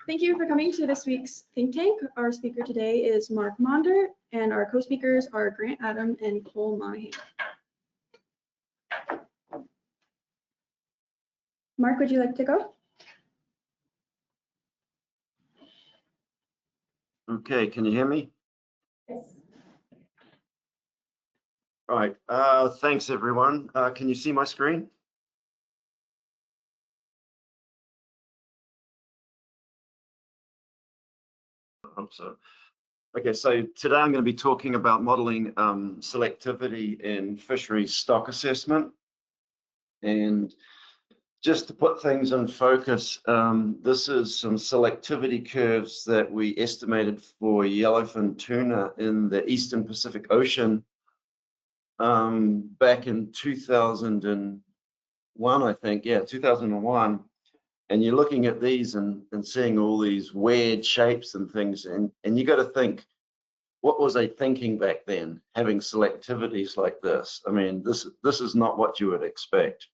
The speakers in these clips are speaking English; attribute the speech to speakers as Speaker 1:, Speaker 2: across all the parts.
Speaker 1: Thank you for coming to this week's think tank. Our speaker today is Mark Maunder, and our co-speakers are Grant Adams and Cole Monnahan. Mark, would you like to go?
Speaker 2: Okay, can you hear me?
Speaker 1: Yes.
Speaker 2: All right, thanks everyone. Can you see my screen? I hope so. Okay, so today I'm going to be talking about modeling selectivity in fisheries stock assessment. And just to put things in focus, this is some selectivity curves that we estimated for yellowfin tuna in the Eastern Pacific Ocean back in 2001, I think. Yeah, 2001. And you're looking at these and seeing all these weird shapes and things, and you got to think, what was I thinking back then, having selectivities like this? I mean, this is not what you would expect.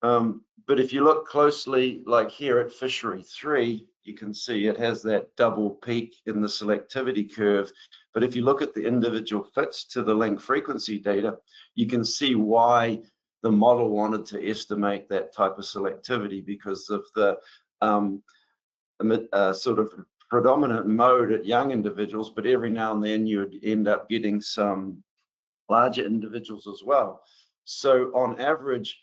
Speaker 2: But if you look closely, like here at Fishery 3, you can see it has that double peak in the selectivity curve. But if you look at the individual fits to the length frequency data, you can see why the model wanted to estimate that type of selectivity, because of the sort of predominant mode at young individuals, but every now and then you would end up getting some larger individuals as well. So on average,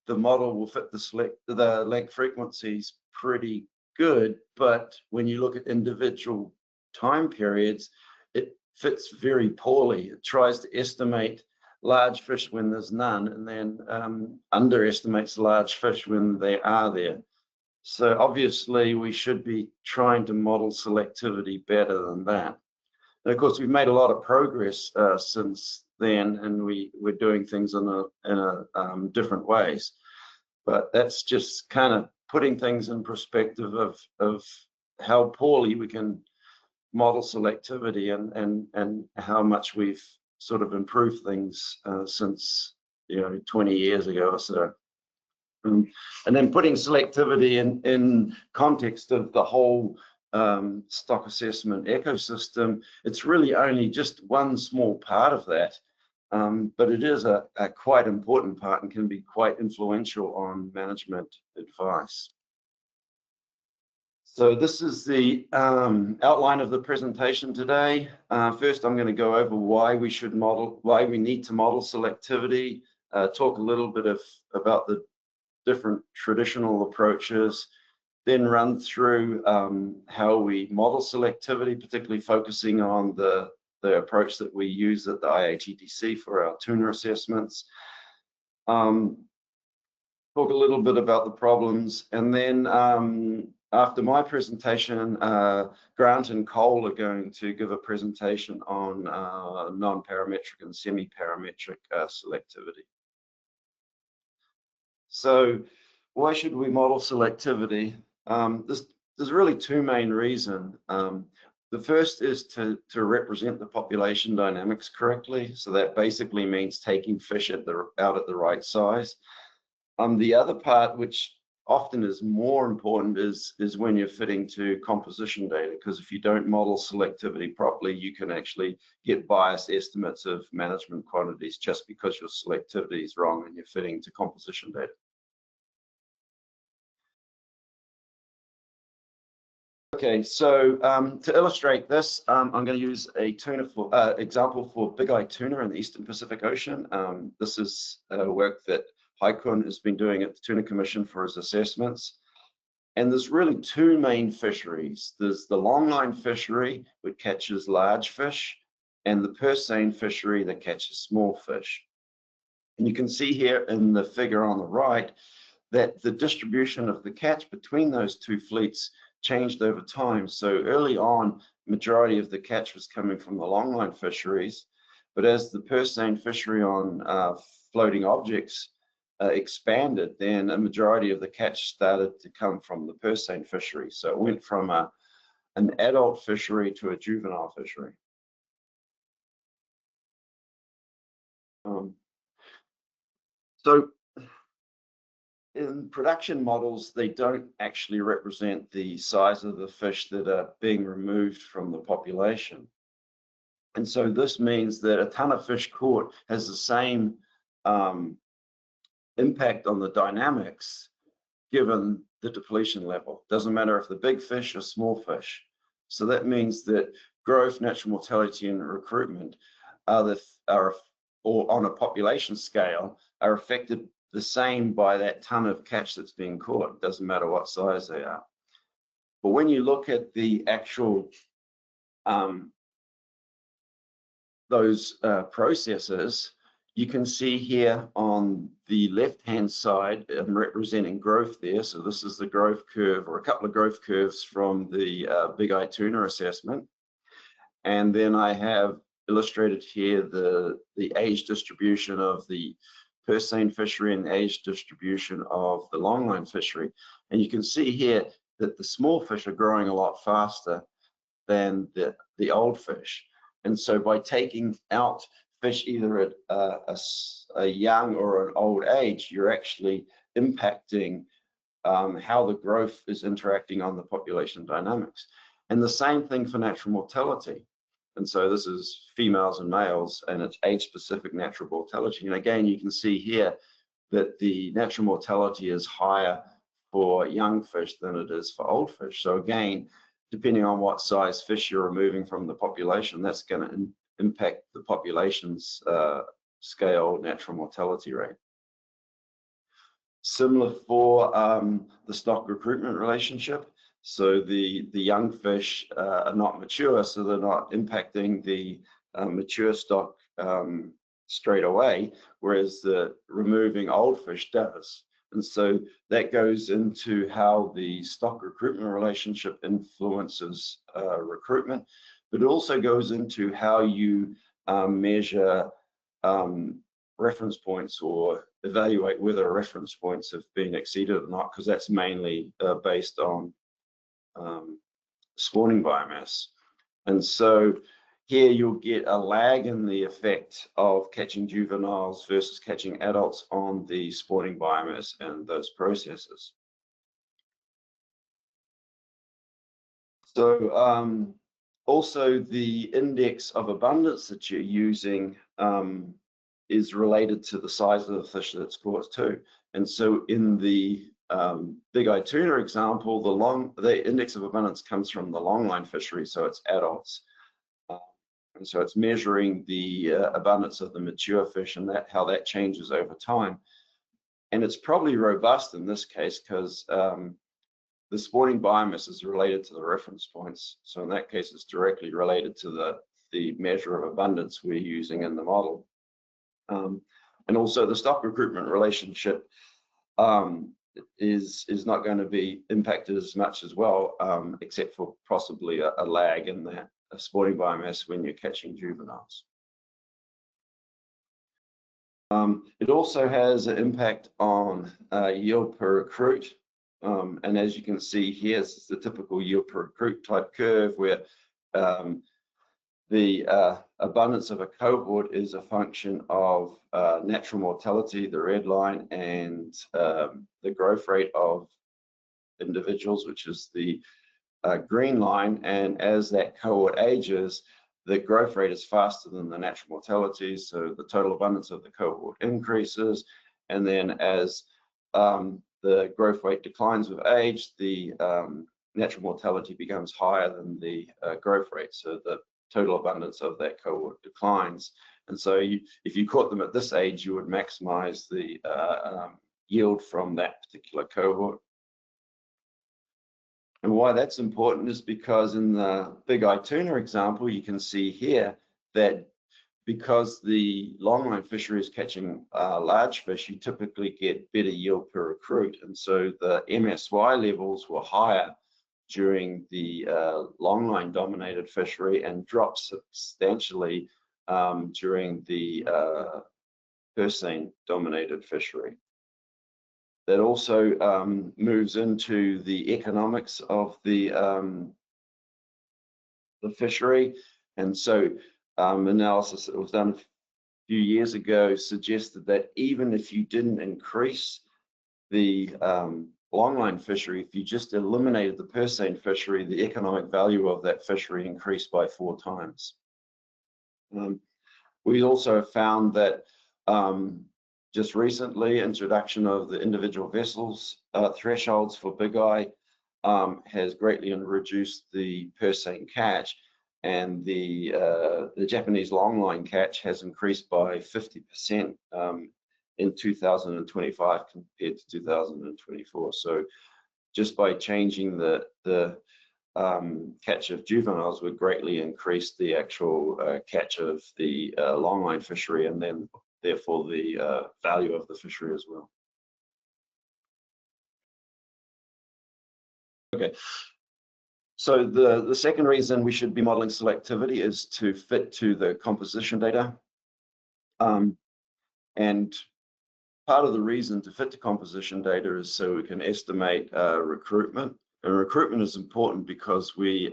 Speaker 2: the model will fit the length frequencies pretty good, but when you look at individual time periods, it fits very poorly. It tries to estimate large fish when there's none, and then underestimates large fish when they are there. So obviously we should be trying to model selectivity better than that. And of course, we've made a lot of progress since then, and we're doing things in different ways. But that's just kind of putting things in perspective of how poorly we can model selectivity and how much we've sort of improved things since 20 years ago or so. And then putting selectivity in context of the whole stock assessment ecosystem, it's really only just one small part of that, but it is a quite important part and can be quite influential on management advice. So this is the outline of the presentation today. First, I'm going to go over why we need to model selectivity, talk a little bit about the different traditional approaches, then run through how we model selectivity, particularly focusing on the approach that we use at the IATTC for our tuna assessments. Talk a little bit about the problems, and then after my presentation, Grant and Cole are going to give a presentation on non-parametric and semi-parametric selectivity. So why should we model selectivity? There's really two main reasons. The first is to represent the population dynamics correctly. So that basically means taking fish out at the right size. The other part, which often is more important, is when you're fitting to composition data, because if you don't model selectivity properly, you can actually get biased estimates of management quantities just because your selectivity is wrong and you're fitting to composition data. Okay, so to illustrate this, I'm going to use a tuna example for big-eye tuna in the Eastern Pacific Ocean. This is work that Haikun has been doing at the Tuna Commission for his assessments. And there's really two main fisheries. There's the longline fishery, which catches large fish, and the purse seine fishery that catches small fish. And you can see here in the figure on the right that the distribution of the catch between those two fleets changed over time. So early on, majority of the catch was coming from the longline fisheries, but as the purse seine fishery on floating objects expanded, then a majority of the catch started to come from the purse seine fishery. So it went from an adult fishery to a juvenile fishery. So in production models, they don't actually represent the size of the fish that are being removed from the population. And so this means that a ton of fish caught has the same impact on the dynamics given the depletion level. Doesn't matter if the big fish or small fish. So that means that growth, natural mortality, and recruitment are or on a population scale, are affected the same by that ton of catch that's being caught. It doesn't matter what size they are. But when you look at the actual those processes, you can see here on the left-hand side, I'm representing growth there. So this is the growth curve, or a couple of growth curves from the big eye tuna assessment. And then I have illustrated here the age distribution of the purse seine fishery and age distribution of the longline fishery. And you can see here that the small fish are growing a lot faster than the old fish. And so by taking out fish either at a young or an old age, you're actually impacting how the growth is interacting on the population dynamics. And the same thing for natural mortality. And so this is females and males, and it's age-specific natural mortality. And again, you can see here that the natural mortality is higher for young fish than it is for old fish. So again, depending on what size fish you're removing from the population, that's going to impact the population's scale natural mortality rate. Similar for the stock recruitment relationship. So the young fish are not mature, so they're not impacting the mature stock straight away, whereas the removing old fish does. And so that goes into how the stock recruitment relationship influences recruitment, but it also goes into how you measure reference points or evaluate whether reference points have been exceeded or not, because that's mainly based on spawning biomass. And so here you'll get a lag in the effect of catching juveniles versus catching adults on the spawning biomass and those processes. So also the index of abundance that you're using is related to the size of the fish that's caught too. And so in the big eye tuna example, the index of abundance comes from the longline fishery, so it's adults. And so it's measuring the abundance of the mature fish and how that changes over time. And it's probably robust in this case because the spawning biomass is related to the reference points. So in that case, it's directly related to the measure of abundance we're using in the model. And also the stock recruitment relationship is not going to be impacted as much as well, except for possibly a lag in that spawning biomass when you're catching juveniles. It also has an impact on yield per recruit. And as you can see here, it's the typical yield per recruit type curve where the abundance of a cohort is a function of natural mortality, the red line, and the growth rate of individuals, which is the green line. And as that cohort ages, the growth rate is faster than the natural mortality, so the total abundance of the cohort increases. And then as the growth rate declines with age, the natural mortality becomes higher than the growth rate, so the total abundance of that cohort declines. And so if you caught them at this age, you would maximize the yield from that particular cohort. And why that's important is because in the big eye tuna example, you can see here that because the longline fishery is catching large fish, you typically get better yield per recruit. And so the MSY levels were higher during the longline dominated fishery and dropped substantially during the purse seine dominated fishery. That also moves into the economics of the fishery. And so analysis that was done a few years ago suggested that even if you didn't increase the longline fishery, if you just eliminated the purse seine fishery, the economic value of that fishery increased by 4 times. We also found that just recently, introduction of the individual vessels thresholds for big eye has greatly reduced the purse seine catch, and the Japanese longline catch has increased by 50% in 2025 compared to 2024. So just by changing the catch of juveniles would greatly increase the actual catch of the longline fishery, and then therefore the value of the fishery as well. Okay, so the second reason we should be modeling selectivity is to fit to the composition data. And part of the reason to fit to composition data is so we can estimate recruitment. And recruitment is important because we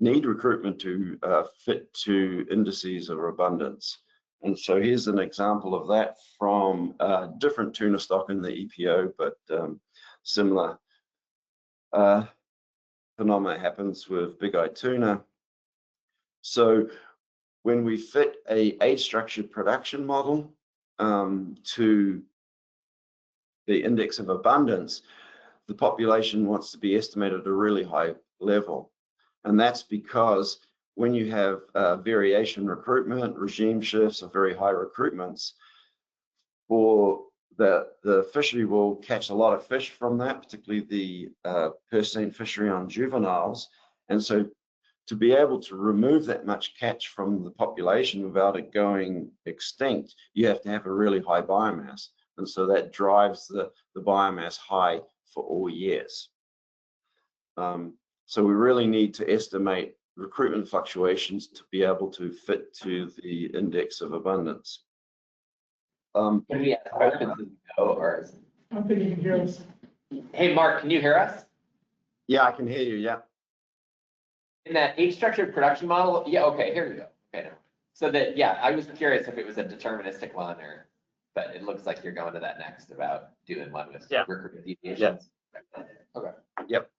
Speaker 2: need recruitment to fit to indices of abundance. And so here's an example of that from different tuna stock in the EPO, but similar phenomena happens with big-eyed tuna. So when we fit a age-structured production model to the index of abundance, the population wants to be estimated at a really high level. And that's because when you have variation recruitment, regime shifts, or very high recruitments, for the fishery will catch a lot of fish from that, particularly the purse seine fishery on juveniles. And so to be able to remove that much catch from the population without it going extinct, you have to have a really high biomass. And so that drives the biomass high for all years. So we really need to estimate recruitment fluctuations to be able to fit to the index of abundance.
Speaker 3: Can we ask questions as we go, or?
Speaker 4: I don't think you can hear us.
Speaker 3: Hey, Mark, can you hear us?
Speaker 2: Yeah, I can hear you, yeah.
Speaker 3: In that age-structured production model, yeah, okay, here we go. Okay, no. So that, yeah, I was curious if it was a deterministic one, or, but it looks like you're going to that next about doing one with recruitment deviations. Yeah. Okay.
Speaker 2: Yep.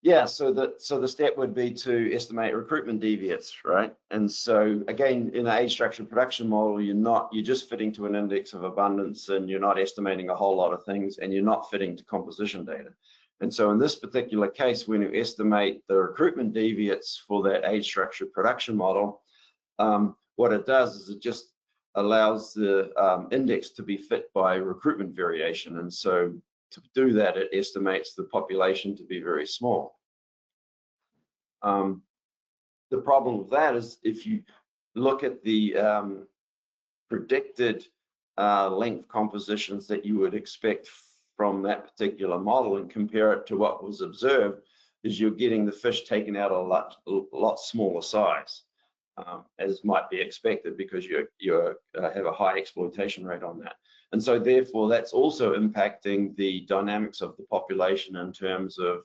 Speaker 2: Yeah, so the step would be to estimate recruitment deviates, right? And so again, in an age-structured production model, you're just fitting to an index of abundance, and you're not estimating a whole lot of things, and you're not fitting to composition data. And so in this particular case, when you estimate the recruitment deviates for that age-structured production model, what it does is it just allows the index to be fit by recruitment variation. And so to do that, it estimates the population to be very small. The problem with that is if you look at the predicted length compositions that you would expect from that particular model and compare it to what was observed, is you're getting the fish taken out a lot smaller size, as might be expected, because you have a high exploitation rate on that. And so therefore that's also impacting the dynamics of the population in terms of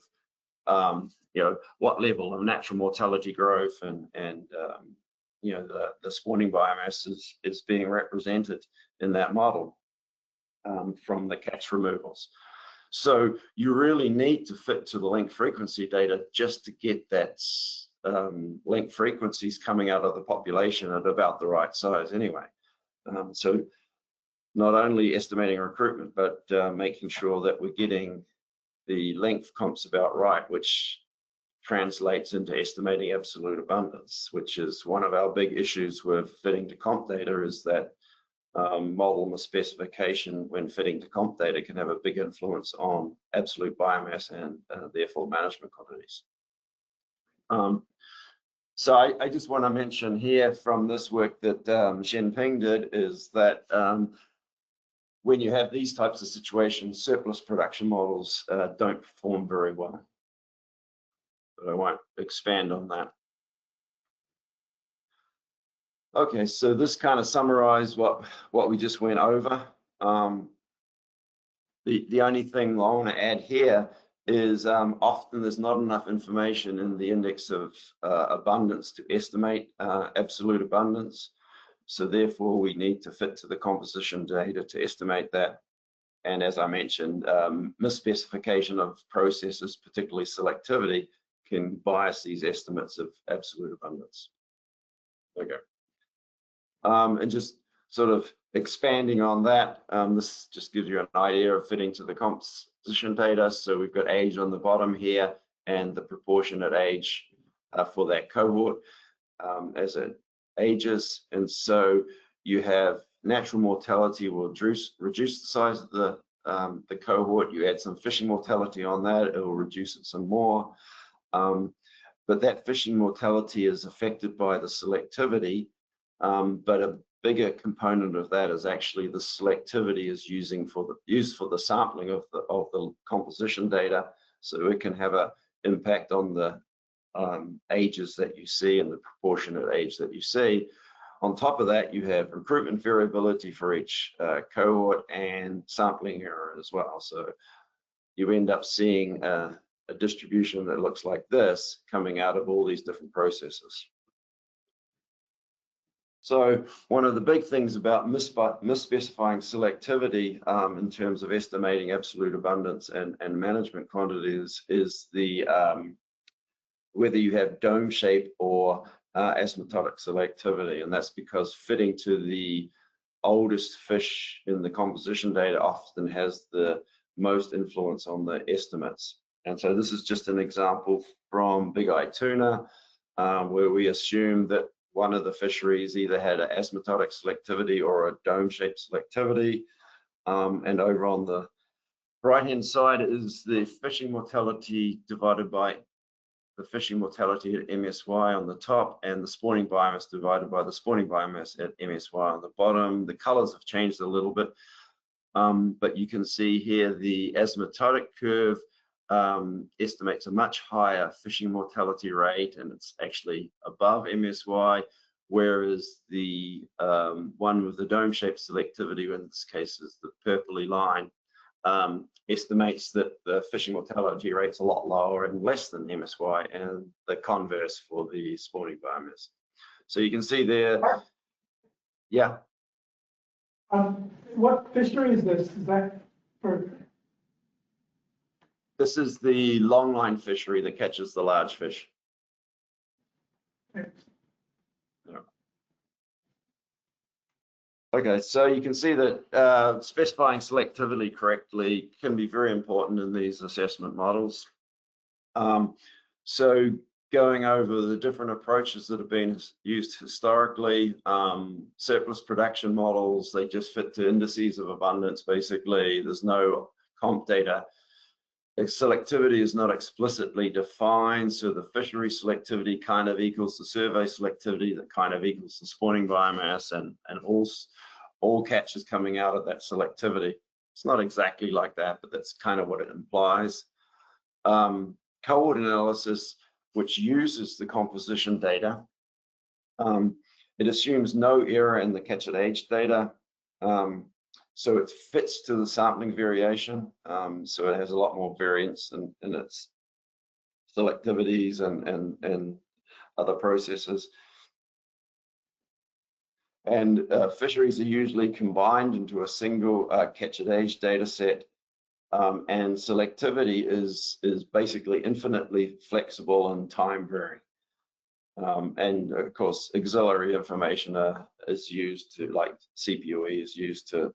Speaker 2: what level of natural mortality growth and the spawning biomass is being represented in that model from the catch removals. So you really need to fit to the length frequency data just to get that length frequencies coming out of the population at about the right size anyway. So not only estimating recruitment, but making sure that we're getting the length comps about right, which translates into estimating absolute abundance, which is one of our big issues with fitting to comp data, is that model misspecification when fitting to comp data can have a big influence on absolute biomass and therefore management quantities. So I just want to mention here from this work that Zhenping did is that when you have these types of situations, surplus production models don't perform very well. But I won't expand on that. Okay, so this kind of summarized what we just went over. The only thing I want to add here is often there's not enough information in the index of abundance to estimate absolute abundance. So therefore we need to fit to the composition data to estimate that. And as I mentioned, misspecification of processes, particularly selectivity, can bias these estimates of absolute abundance. Okay. And just sort of expanding on that, this just gives you an idea of fitting to the composition data. So we've got age on the bottom here and the proportionate age for that cohort as it ages. And so you have natural mortality will reduce the size of the cohort. You add some fishing mortality on that, it will reduce it some more. But that fishing mortality is affected by the selectivity. But a bigger component of that is actually the selectivity is used for the sampling of the composition data, so it can have an impact on the ages that you see and the proportionate age that you see. On top of that, you have recruitment variability for each cohort and sampling error as well. So you end up seeing a distribution that looks like this coming out of all these different processes. So one of the big things about misspecifying selectivity in terms of estimating absolute abundance and management quantities is the whether you have dome shape or asymptotic selectivity, and that's because fitting to the oldest fish in the composition data often has the most influence on the estimates. And so this is just an example from big eye tuna, where we assume that one of the fisheries either had an asymptotic selectivity or a dome-shaped selectivity. And over on the right-hand side is the fishing mortality divided by the fishing mortality at MSY on the top, and the spawning biomass divided by the spawning biomass at MSY on the bottom. The colors have changed a little bit, but you can see here the asymptotic curve estimates a much higher fishing mortality rate, and it's actually above MSY, whereas the one with the dome-shaped selectivity, in this case is the purpley line, estimates that the fishing mortality rate's a lot lower and less than MSY, and the converse for the spawning biomass. So you can see there, yeah.
Speaker 4: What fishery is this? Is that for?
Speaker 2: This is the longline fishery that catches the large fish.
Speaker 4: Okay.
Speaker 2: Okay, so you can see that specifying selectivity correctly can be very important in these assessment models. So going over the different approaches that have been used historically, surplus production models, they just fit to indices of abundance, basically. There's no comp data. Selectivity is not explicitly defined, so the fishery selectivity kind of equals the survey selectivity that kind of equals the spawning biomass, and all catches coming out of that selectivity. It's not exactly like that, but that's kind of what it implies. Cohort analysis, which uses the composition data, it assumes no error in the catch at age data. So it fits to the sampling variation. So it has a lot more variance in its selectivities and other processes. And fisheries are usually combined into a single catch at age data set. And selectivity is basically infinitely flexible and time varying. And of course, auxiliary information is used to, like CPUE is used to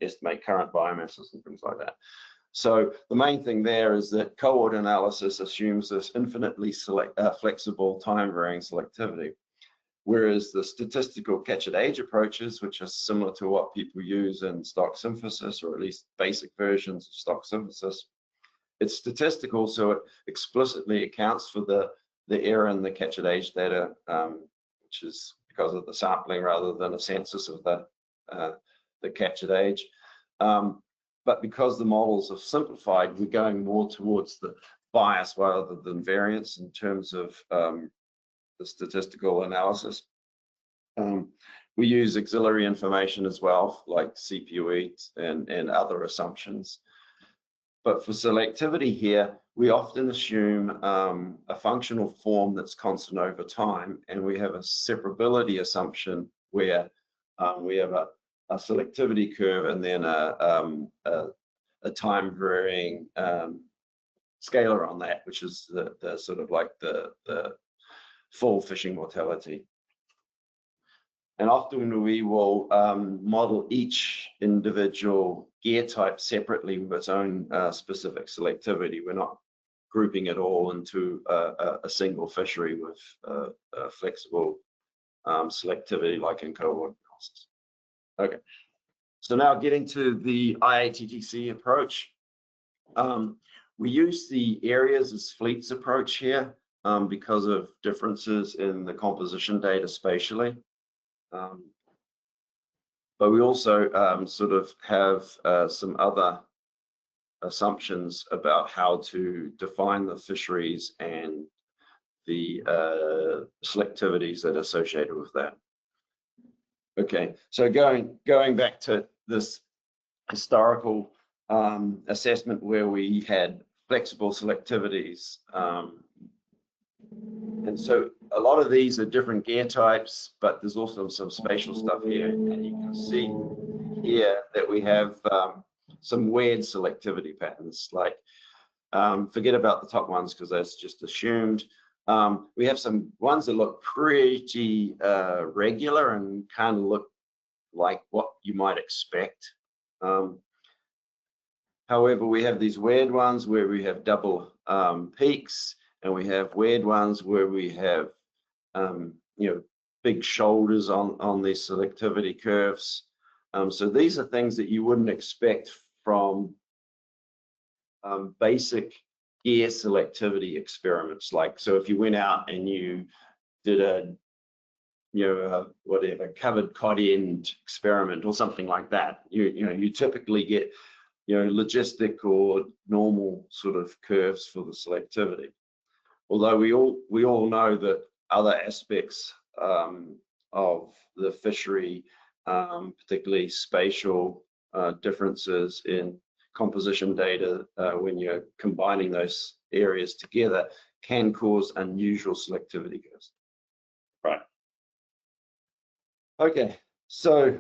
Speaker 2: estimate current biomasses and things like that. So the main thing there is that cohort analysis assumes this infinitely flexible time varying selectivity, whereas the statistical catch at age approaches, which are similar to what people use in stock synthesis, or at least basic versions of stock synthesis, it's statistical, so it explicitly accounts for the error in the catch at age data, which is because of the sampling rather than a census of the catch at age. But because the models have simplified, we're going more towards the bias rather than variance in terms of the statistical analysis. We use auxiliary information as well, like CPUE and other assumptions. But for selectivity here, we often assume a functional form that's constant over time, and we have a separability assumption where we have a selectivity curve and then a a time varying scalar on that, which is the sort of like the full fishing mortality. And often we will model each individual gear type separately with its own specific selectivity. We're not grouping it all into a single fishery with a flexible selectivity like in cohort analysis. Okay, so now getting to the IATTC approach. We use the areas as fleets approach here because of differences in the composition data spatially. But we also sort of have some other assumptions about how to define the fisheries and the selectivities that are associated with that. Okay, so going back to this historical assessment where we had flexible selectivities. And so a lot of these are different gear types, but there's also some spatial stuff here. And you can see here that we have some weird selectivity patterns, like forget about the top ones because that's just assumed. We have some ones that look pretty regular and kind of look like what you might expect. However, we have these weird ones where we have double peaks, and we have weird ones where we have, big shoulders on these selectivity curves. So these are things that you wouldn't expect from basic gear selectivity experiments. Like, so if you went out and you did a, whatever, covered cod end experiment or something like that, you typically get, logistic or normal sort of curves for the selectivity. Although we all know that other aspects of the fishery, particularly spatial differences in composition data, when you're combining those areas together, can cause unusual selectivity curves. Right. Okay. So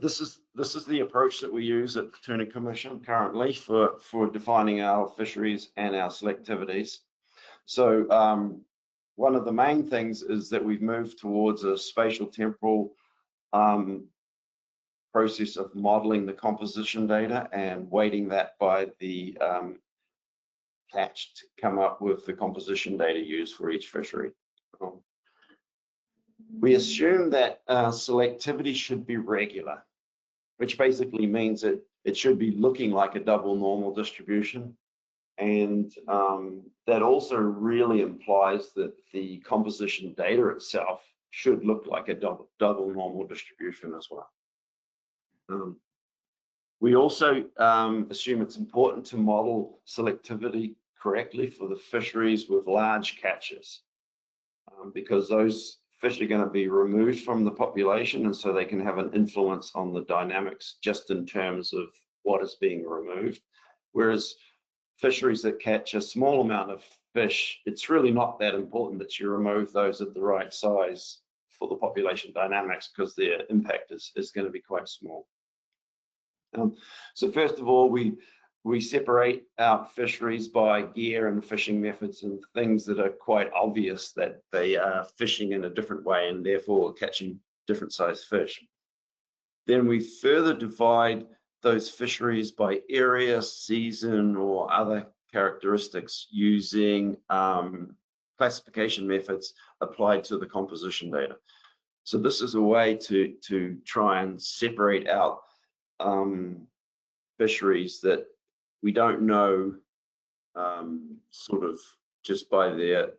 Speaker 2: this is the approach that we use at the Tuna Commission currently for defining our fisheries and our selectivities. So one of the main things is that we've moved towards a spatial temporal process of modeling the composition data and weighting that by the catch to come up with the composition data used for each fishery. We assume that selectivity should be regular, which basically means that it should be looking like a double normal distribution. And that also really implies that the composition data itself should look like a double normal distribution as well. We also assume it's important to model selectivity correctly for the fisheries with large catches, because those fish are going to be removed from the population, and so they can have an influence on the dynamics just in terms of what is being removed. Whereas fisheries that catch a small amount of fish, it's really not that important that you remove those at the right size for the population dynamics, because their impact is going to be quite small. So first of all, we separate out fisheries by gear and fishing methods and things that are quite obvious that they are fishing in a different way and therefore catching different sized fish. Then we further divide those fisheries by area, season, or other characteristics using classification methods applied to the composition data. So this is a way to try and separate out fisheries that we don't know sort of just by the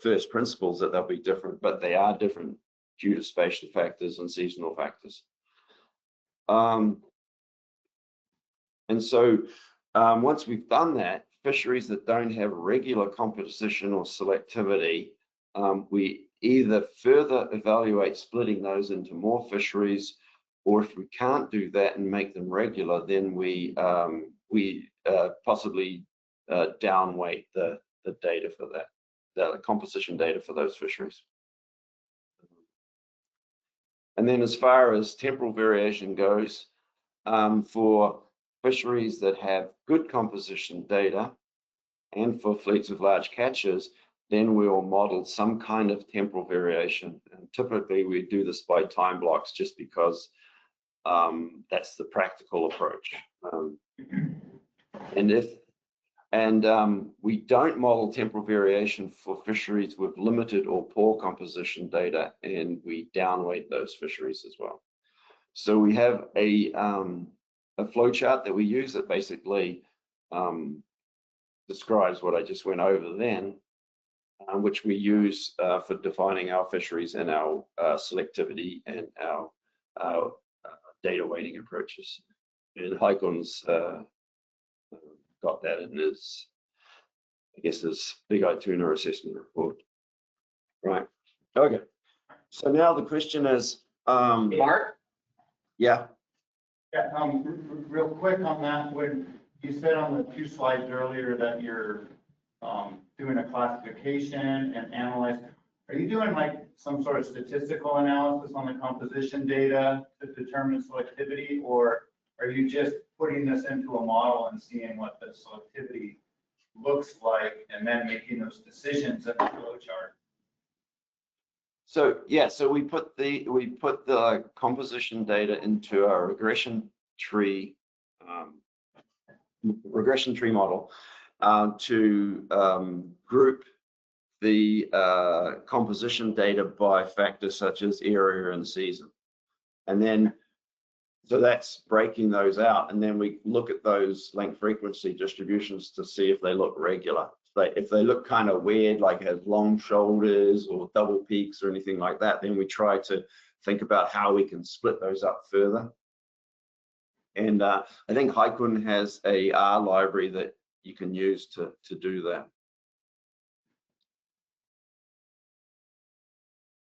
Speaker 2: first principles that they'll be different, but they are different due to spatial factors and seasonal factors. And so once we've done that, fisheries that don't have regular composition or selectivity, we either further evaluate splitting those into more fisheries, or if we can't do that and make them regular, then we possibly downweight the data for that, the composition data for those fisheries. And then as far as temporal variation goes, for fisheries that have good composition data and for fleets of large catches, then we'll model some kind of temporal variation. And typically we do this by time blocks just because that's the practical approach. We don't model temporal variation for fisheries with limited or poor composition data, and we downweight those fisheries as well. So we have a flow chart that we use that basically describes what I just went over then, which we use for defining our fisheries and our selectivity and our data weighting approaches. And Haikun's got that in his, I guess, his big eye tuna assessment report. Right. Okay. So now the question is,
Speaker 3: Mark?
Speaker 2: Yeah.
Speaker 5: Yeah, real quick on that, when you said on the 2 slides earlier that you're doing a classification and analyze, are you doing like some sort of statistical analysis on the composition data to determine selectivity, or are you just putting this into a model and seeing what the selectivity looks like and then making those decisions in the flow chart?
Speaker 2: So yeah, so we put the composition data into our regression tree model to group the composition data by factors such as area and season, and then so that's breaking those out, and then we look at those length frequency distributions to see if they look regular. If they look kind of weird, like it has long shoulders or double peaks or anything like that, then we try to think about how we can split those up further. And I think Haikun has a R library that you can use to do that.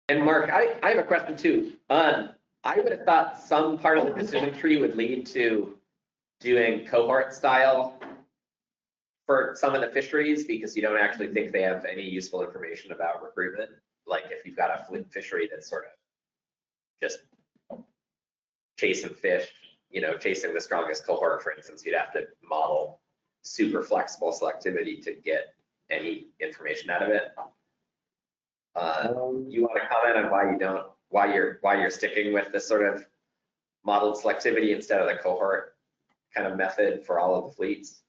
Speaker 3: And Mark, I have a question too. I would have thought some part of the decision tree would lead to doing cohort style for some of the fisheries, because you don't actually think they have any useful information about recruitment. Like if you've got a fishery that's sort of just chasing fish, you know, chasing the strongest cohort, for instance, you'd have to model super flexible selectivity to get any information out of it. You want to comment on why you don't, why you're sticking with this sort of modeled selectivity instead of the cohort kind of method for all of the fleets?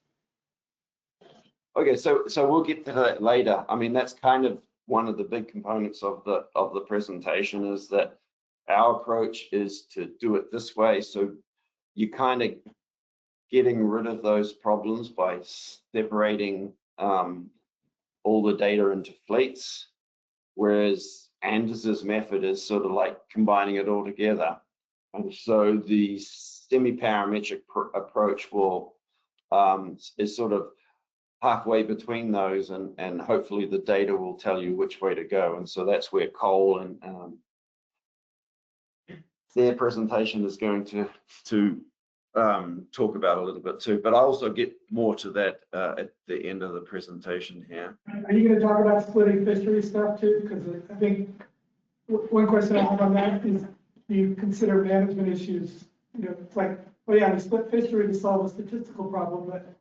Speaker 2: Okay, so we'll get to that later. I mean, that's kind of one of the big components of the presentation, is that our approach is to do it this way. So you kind of getting rid of those problems by separating all the data into fleets, whereas Anders's method is sort of like combining it all together. And so the semi-parametric approach will is sort of halfway between those, and hopefully the data will tell you which way to go. And so that's where Cole and their presentation is going to talk about a little bit too. But I'll also get more to that at the end of the presentation here.
Speaker 4: Are you going to talk about splitting fishery stuff too? Because I think one question I have on that is, do you consider management issues? You know, it's like, oh yeah, we split fishery to solve a statistical problem, but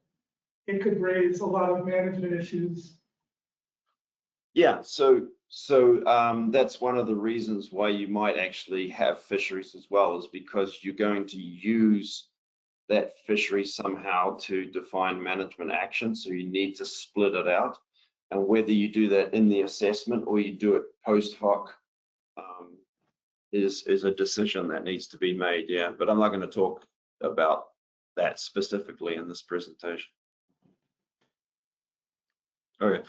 Speaker 4: it could raise a lot of management issues.
Speaker 2: Yeah, so that's one of the reasons why you might actually have fisheries as well, is because you're going to use that fishery somehow to define management action. So you need to split it out, and whether you do that in the assessment or you do it post hoc is a decision that needs to be made. Yeah, but I'm not going to talk about that specifically in this presentation. Okay.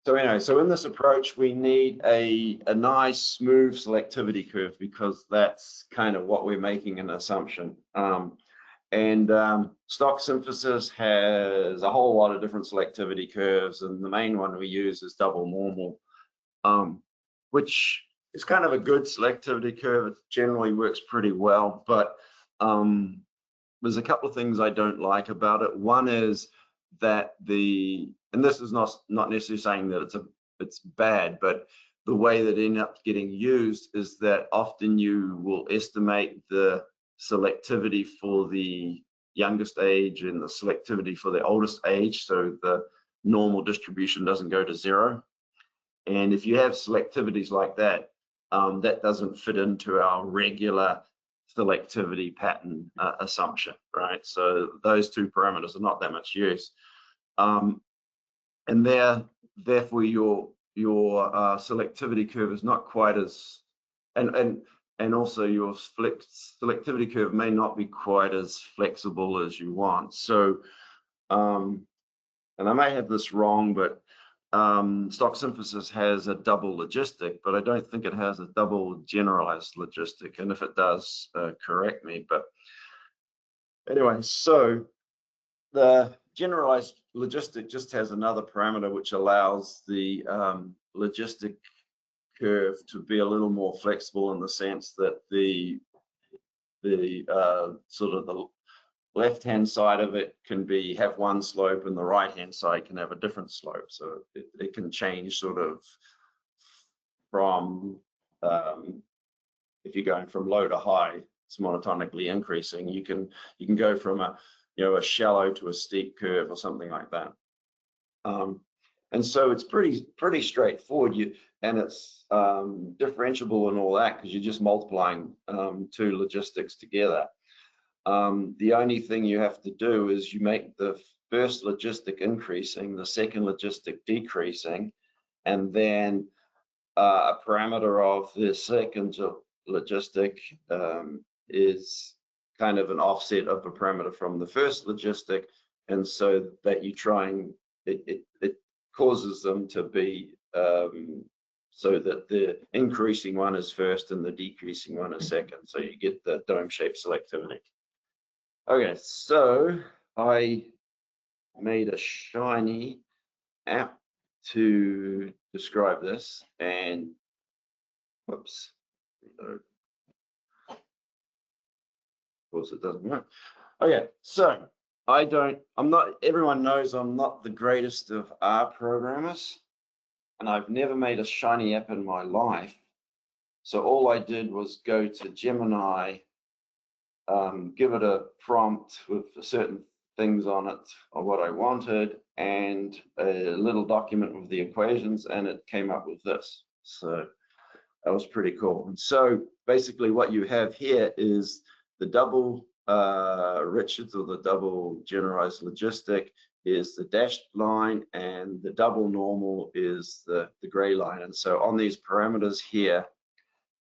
Speaker 2: So anyway, so in this approach, we need a nice smooth selectivity curve, because that's kind of what we're making an assumption. Stock synthesis has a whole lot of different selectivity curves, and the main one we use is double normal, which is kind of a good selectivity curve. It generally works pretty well, but there's a couple of things I don't like about it. One is that and this is not necessarily saying that it's bad, but the way that it ends up getting used is that often you will estimate the selectivity for the youngest age and the selectivity for the oldest age, so the normal distribution doesn't go to 0. And if you have selectivities like that, that doesn't fit into our regular selectivity pattern assumption, right? So those two parameters are not that much use. And therefore your selectivity curve is not quite as, and also your selectivity curve may not be quite as flexible as you want. So, and I may have this wrong, but stock synthesis has a double logistic, but I don't think it has a double generalized logistic. And if it does, correct me. But anyway, so the generalized logistic just has another parameter which allows the logistic curve to be a little more flexible in the sense that the sort of the left-hand side of it can have one slope and the right-hand side can have a different slope. So it can change sort of from, if you're going from low to high, it's monotonically increasing. You can go from a shallow to a steep curve or something like that. And so it's pretty straightforward. And it's differentiable and all that because you're just multiplying two logistics together. The only thing you have to do is you make the first logistic increasing, the second logistic decreasing, and then a parameter of the second logistic is kind of an offset of a parameter from the first logistic, and so that you try and it causes them to be so that the increasing one is first and the decreasing one is second, so you get the dome-shaped selectivity. Okay, so I made a shiny app to describe this, and whoops, of course it doesn't work. Okay, so everyone knows I'm not the greatest of R programmers, and I've never made a shiny app in my life. So all I did was go to Gemini, give it a prompt with certain things on it or what I wanted, and a little document with the equations, and it came up with this. So that was pretty cool. And so basically what you have here is the double Richards, or the double generalized logistic, is the dashed line, and the double normal is the gray line. And so on these parameters here,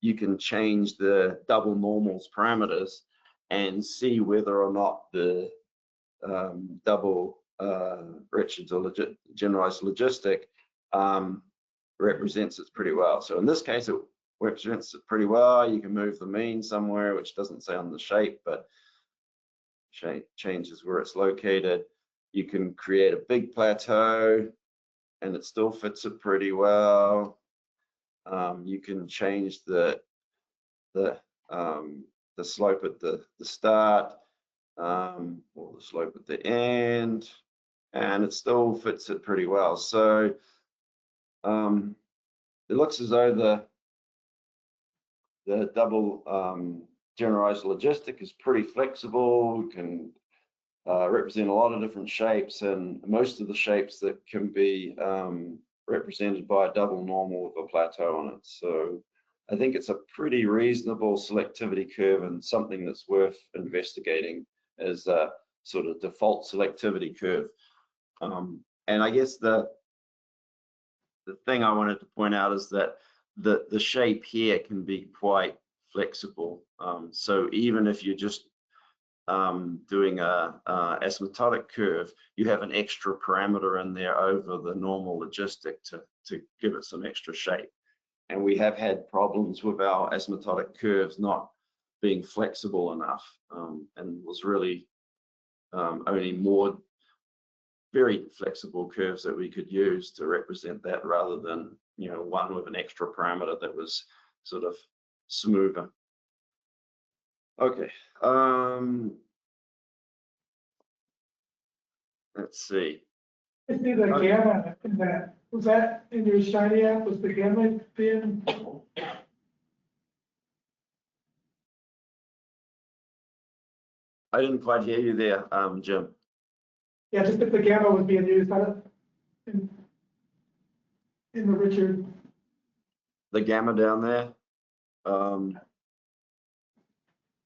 Speaker 2: you can change the double normals parameters and see whether or not the double Richards or generalized logistic represents it pretty well. So in this case, it represents it pretty well. You can move the mean somewhere, which doesn't say on the shape, but changes where it's located. You can create a big plateau and it still fits it pretty well. You can change the slope at the start, or the slope at the end, and it still fits it pretty well. So it looks as though the double generalized logistic is pretty flexible, can represent a lot of different shapes, and most of the shapes that can be represented by a double normal with a plateau on it. So I think it's a pretty reasonable selectivity curve and something that's worth investigating as a sort of default selectivity curve. And I guess the thing I wanted to point out is that the shape here can be quite flexible. So even if you're just doing a asymptotic curve, you have an extra parameter in there over the normal logistic to give it some extra shape. And we have had problems with our asymptotic curves not being flexible enough, and was really only more very flexible curves that we could use to represent that, rather than one with an extra parameter that was sort of smoother. Okay, let's see.
Speaker 4: I see the gamma in that. Was that in your shiny app? Was the gamma being?
Speaker 2: I didn't quite hear you there, Jim.
Speaker 4: Yeah, just if the gamma was being used in the Richard.
Speaker 2: The gamma down there.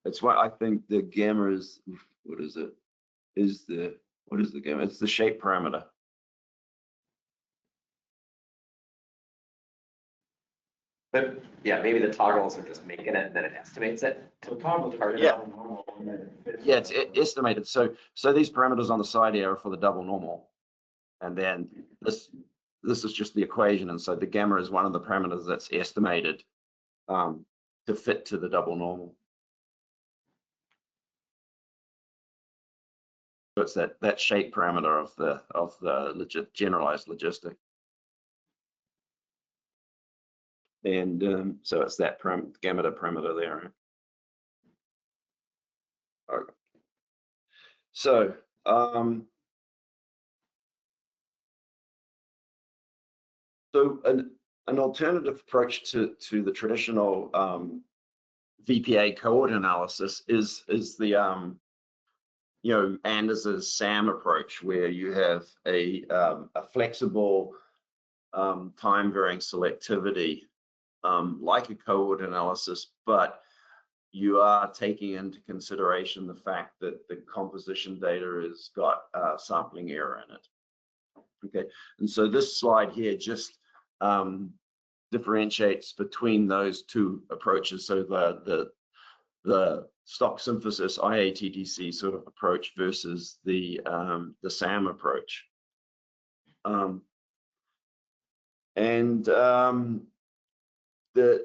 Speaker 2: That's why I think the gamma is, what is it? What is the gamma? It's the shape parameter.
Speaker 3: But yeah, maybe the toggles are just making it and then it estimates it.
Speaker 5: So toggles are
Speaker 2: Yeah.
Speaker 5: normal. And then it fits.
Speaker 2: Yeah, it's estimated. So these parameters on the side here are for the double normal. And then this is just the equation. And so the gamma is one of the parameters that's estimated to fit to the double normal. So it's that shape parameter of the generalized logistic. And so it's that gamma parameter there. Okay. So an alternative approach to the traditional VPA cohort analysis is the Anders's SAM approach, where you have a flexible time varying selectivity like a cohort analysis, but you are taking into consideration the fact that the composition data has got sampling error in it. Okay, and so this slide here just differentiates between those two approaches. So the stock synthesis IATTC sort of approach versus the SAM approach.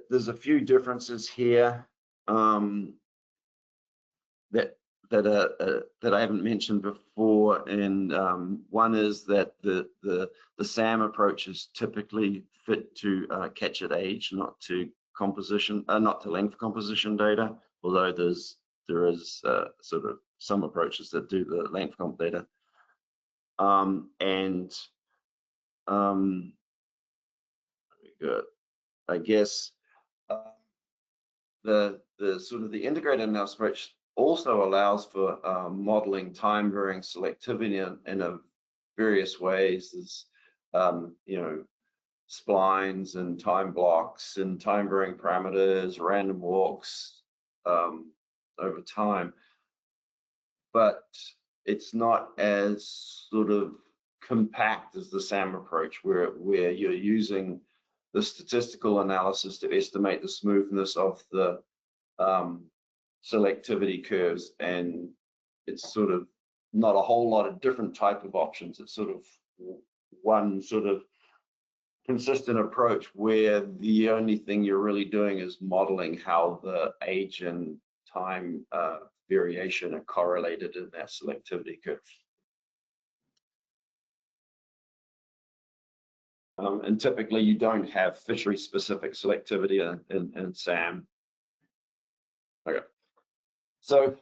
Speaker 2: There's a few differences here that I haven't mentioned before, and one is that the SAM approach is typically fit to catch at age, not to composition, not to length composition data. Although there is sort of some approaches that do the length comp data, good. I guess the sort of the integrated analysis approach also allows for modeling time varying selectivity in various ways. There's splines and time blocks and time varying parameters, random walks over time, but it's not as sort of compact as the SAM approach, where you're using the statistical analysis to estimate the smoothness of the selectivity curves, and it's sort of not a whole lot of different type of options. It's sort of one sort of consistent approach where the only thing you're really doing is modeling how the age and time variation are correlated in that selectivity curve. And typically you don't have fishery specific selectivity in SAM. Okay. So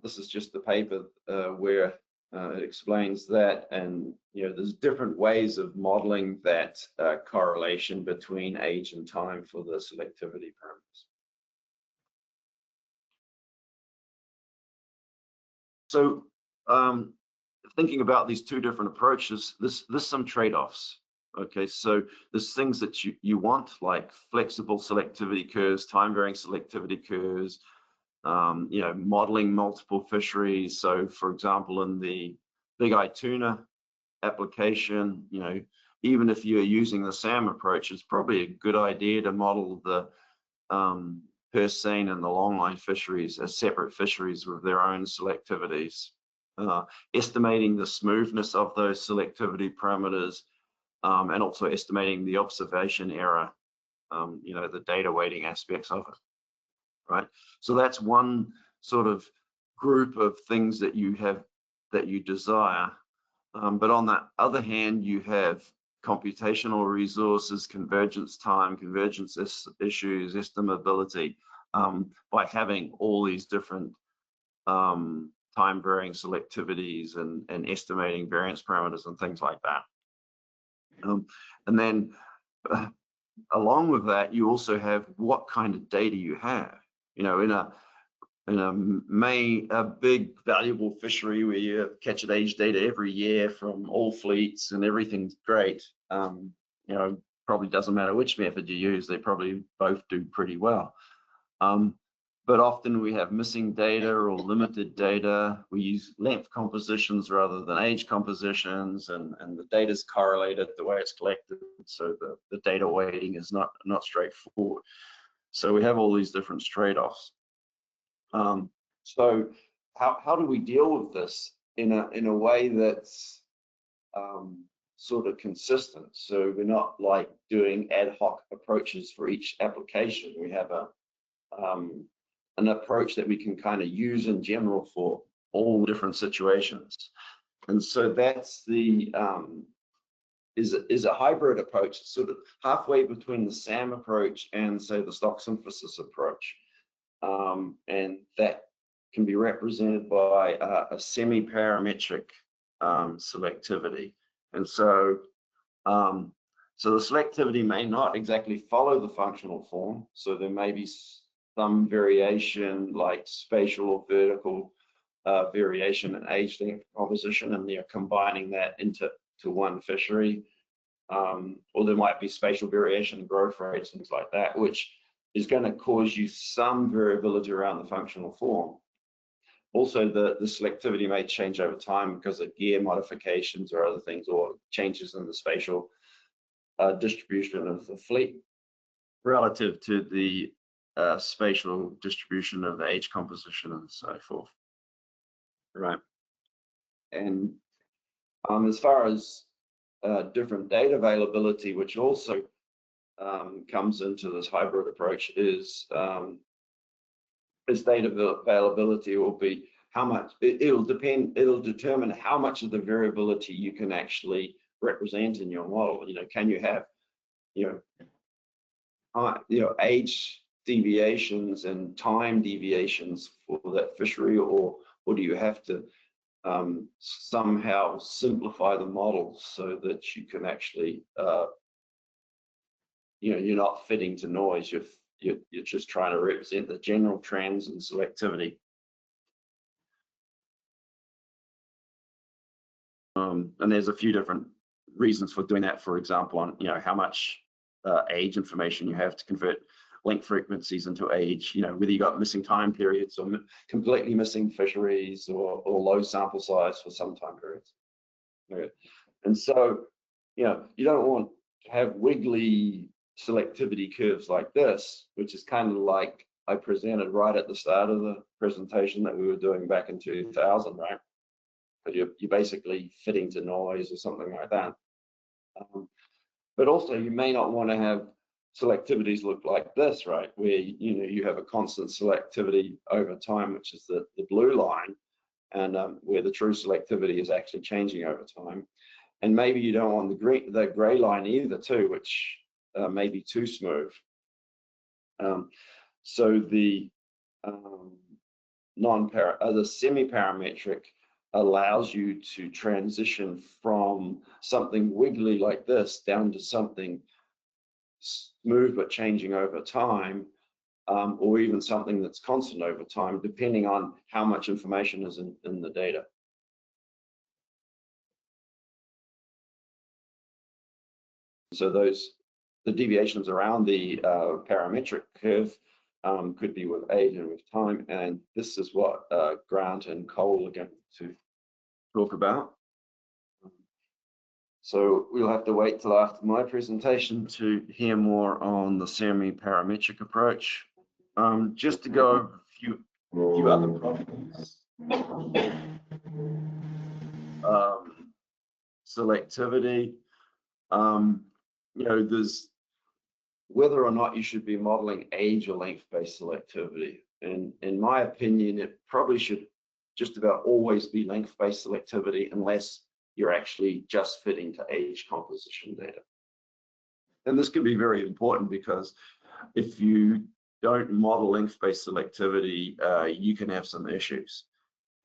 Speaker 2: this is just the paper where it explains that, and there's different ways of modeling that correlation between age and time for the selectivity parameters. So thinking about these two different approaches, there's some trade-offs. Okay, so there's things that you want, like flexible selectivity curves, time varying selectivity curves, modeling multiple fisheries. So for example, in the big eye tuna application, even if you're using the SAM approach, it's probably a good idea to model the purse seine and the longline fisheries as separate fisheries with their own selectivities. Estimating the smoothness of those selectivity parameters, and also estimating the observation error, the data weighting aspects of it, right? So that's one sort of group of things that you desire. But on the other hand, you have computational resources, convergence time, convergence issues, estimability, by having all these different time varying selectivities and estimating variance parameters and things like that. And then along with that, you also have what kind of data you have. In a big valuable fishery where you catch at age data every year from all fleets and everything's great, you know, probably doesn't matter which method you use, they probably both do pretty well. But often we have missing data or limited data. We use length compositions rather than age compositions, and the data is correlated the way it's collected, so the data weighting is not straightforward. So we have all these different trade-offs. So how do we deal with this in a way that's sort of consistent? So we're not like doing ad hoc approaches for each application. We have an approach that we can kind of use in general for all different situations. And so that's the is a hybrid approach, sort of halfway between the SAM approach and say the stock synthesis approach. And that can be represented by a semi-parametric selectivity. And so so the selectivity may not exactly follow the functional form. So there may be some variation like spatial or vertical variation in age length composition, and you're combining that into one fishery. Or there might be spatial variation in growth rates, things like that, which is going to cause you some variability around the functional form. Also, the selectivity may change over time because of gear modifications or other things, or changes in the spatial distribution of the fleet relative to the spatial distribution of the age composition and so forth. Right. And as far as different data availability, which also comes into this hybrid approach, is data availability will be how much, it'll determine how much of the variability you can actually represent in your model. You know, can you have, age deviations and time deviations for that fishery, or do you have to somehow simplify the model so that you can actually, you're not fitting to noise. You're just trying to represent the general trends and selectivity. And there's a few different reasons for doing that. For example, on how much age information you have to convert length frequencies into age. Whether you got missing time periods or completely missing fisheries, or low sample size for some time periods. Okay. And so, you don't want to have wiggly selectivity curves like this, which is kind of like I presented right at the start of the presentation that we were doing back in 2000, right? But you're basically fitting to noise or something like that. But also you may not want to have selectivities look like this, right? Where you have a constant selectivity over time, which is the blue line, and where the true selectivity is actually changing over time. And maybe you don't want the gray line either, too, which may be too smooth. So the the semi-parametric allows you to transition from something wiggly like this down to something smooth but changing over time, or even something that's constant over time, depending on how much information is in the data. So the deviations around the parametric curve could be with age and with time, and this is what Grant and Cole are going to talk about. So we'll have to wait till after my presentation to hear more on the semi-parametric approach. Just to go over a few other problems. Selectivity. There's whether or not you should be modeling age or length-based selectivity. And in my opinion, it probably should just about always be length-based selectivity, unless you're actually just fitting to age composition data. And this can be very important, because if you don't model length-based selectivity, you can have some issues.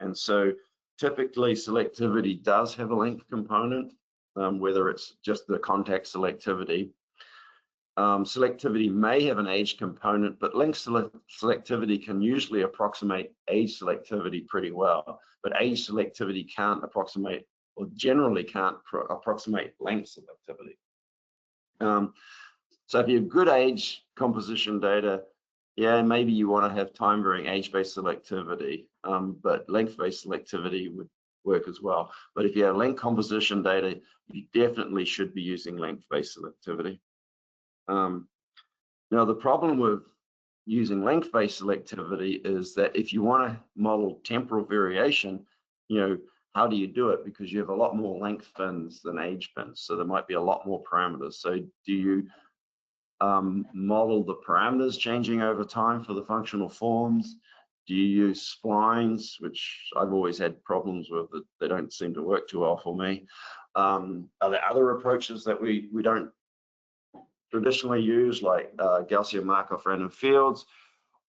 Speaker 2: And so typically selectivity does have a length component, whether it's just the contact selectivity. selectivity may have an age component, but link selectivity can usually approximate age selectivity pretty well, but age selectivity can't approximate, or generally can't approximate length selectivity. So if you have good age composition data, yeah, maybe you want to have time varying age-based selectivity, but length-based selectivity would work as well. But if you have length composition data, you definitely should be using length-based selectivity. Now, the problem with using length-based selectivity is that if you want to model temporal variation, how do you do it? Because you have a lot more length fins than age fins, so there might be a lot more parameters. So do you model the parameters changing over time for the functional forms? Do you use splines, which I've always had problems with, that they don't seem to work too well for me? Are there other approaches that we don't traditionally use, like Gaussian Markov random fields?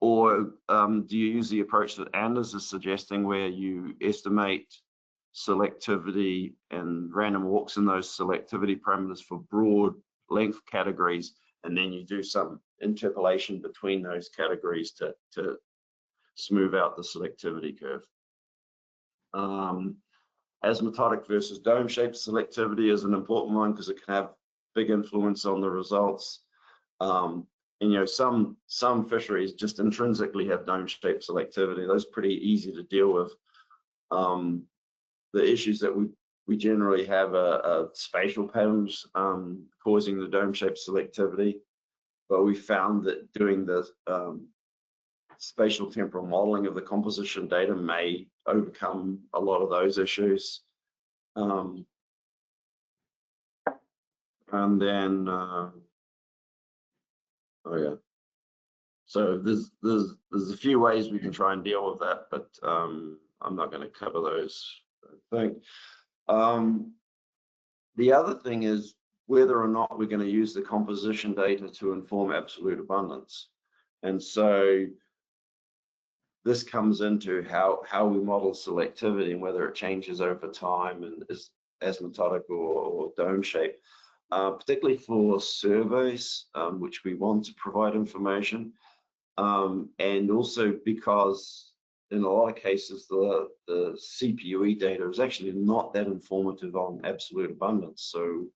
Speaker 2: Or do you use the approach that Anders is suggesting, where you estimate selectivity and random walks in those selectivity parameters for broad length categories, and then you do some interpolation between those categories to smooth out the selectivity curve? Asymptotic versus dome-shaped selectivity is an important one because it can have big influence on the results. And some fisheries just intrinsically have dome-shaped selectivity. Those are pretty easy to deal with. The issues that we generally have are spatial patterns causing the dome-shaped selectivity, but we found that doing the spatial temporal modeling of the composition data may overcome a lot of those issues. And then, so there's a few ways we can try and deal with that, but I'm not going to cover those, I think. The other thing is whether or not we're going to use the composition data to inform absolute abundance. And so this comes into how we model selectivity and whether it changes over time and is asymptotic or dome shape, particularly for surveys, which we want to provide information. And also because in a lot of cases, the CPUE data is actually not that informative on absolute abundance. So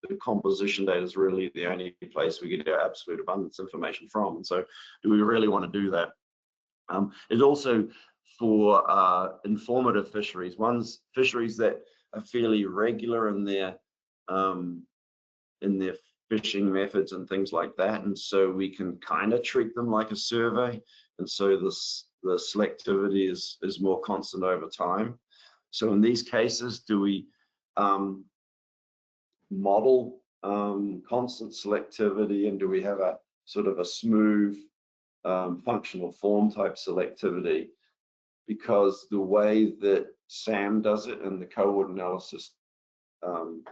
Speaker 2: the composition data is really the only place we get our absolute abundance information from. And so do we really want to do that? It's also for informative fisheries, fisheries that are fairly regular in their fishing methods and things like that. And so we can kind of treat them like a survey. And so the selectivity is more constant over time. So in these cases, do we model constant selectivity, and do we have a sort of a smooth functional form type selectivity? Because the way that Sam does it and the cohort analysis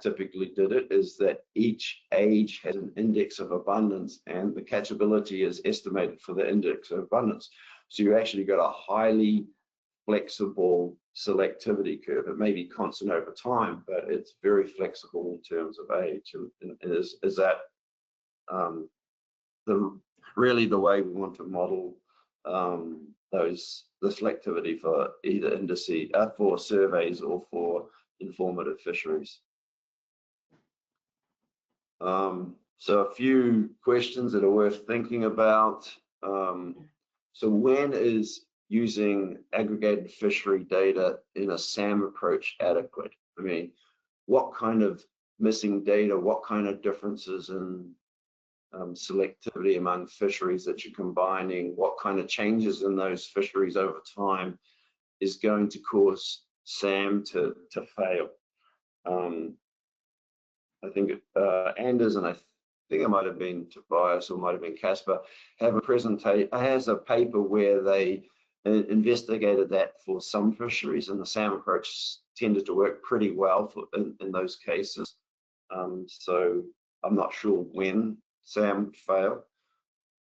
Speaker 2: typically did it is that each age has an index of abundance, and the catchability is estimated for the index of abundance. So you actually got a highly flexible selectivity curve. It may be constant over time, but it's very flexible in terms of age. And is that really the way we want to model the selectivity for either indices, for surveys or for informative fisheries? So a few questions that are worth thinking about. So when is using aggregated fishery data in a SAM approach adequate? I mean, what kind of missing data, what kind of differences in selectivity among fisheries that you're combining, what kind of changes in those fisheries over time is going to cause SAM to fail? I think Anders, and I think it might have been Tobias or might have been Casper, has a paper where they investigated that for some fisheries, and the SAM approach tended to work pretty well in those cases. So I'm not sure when SAM failed.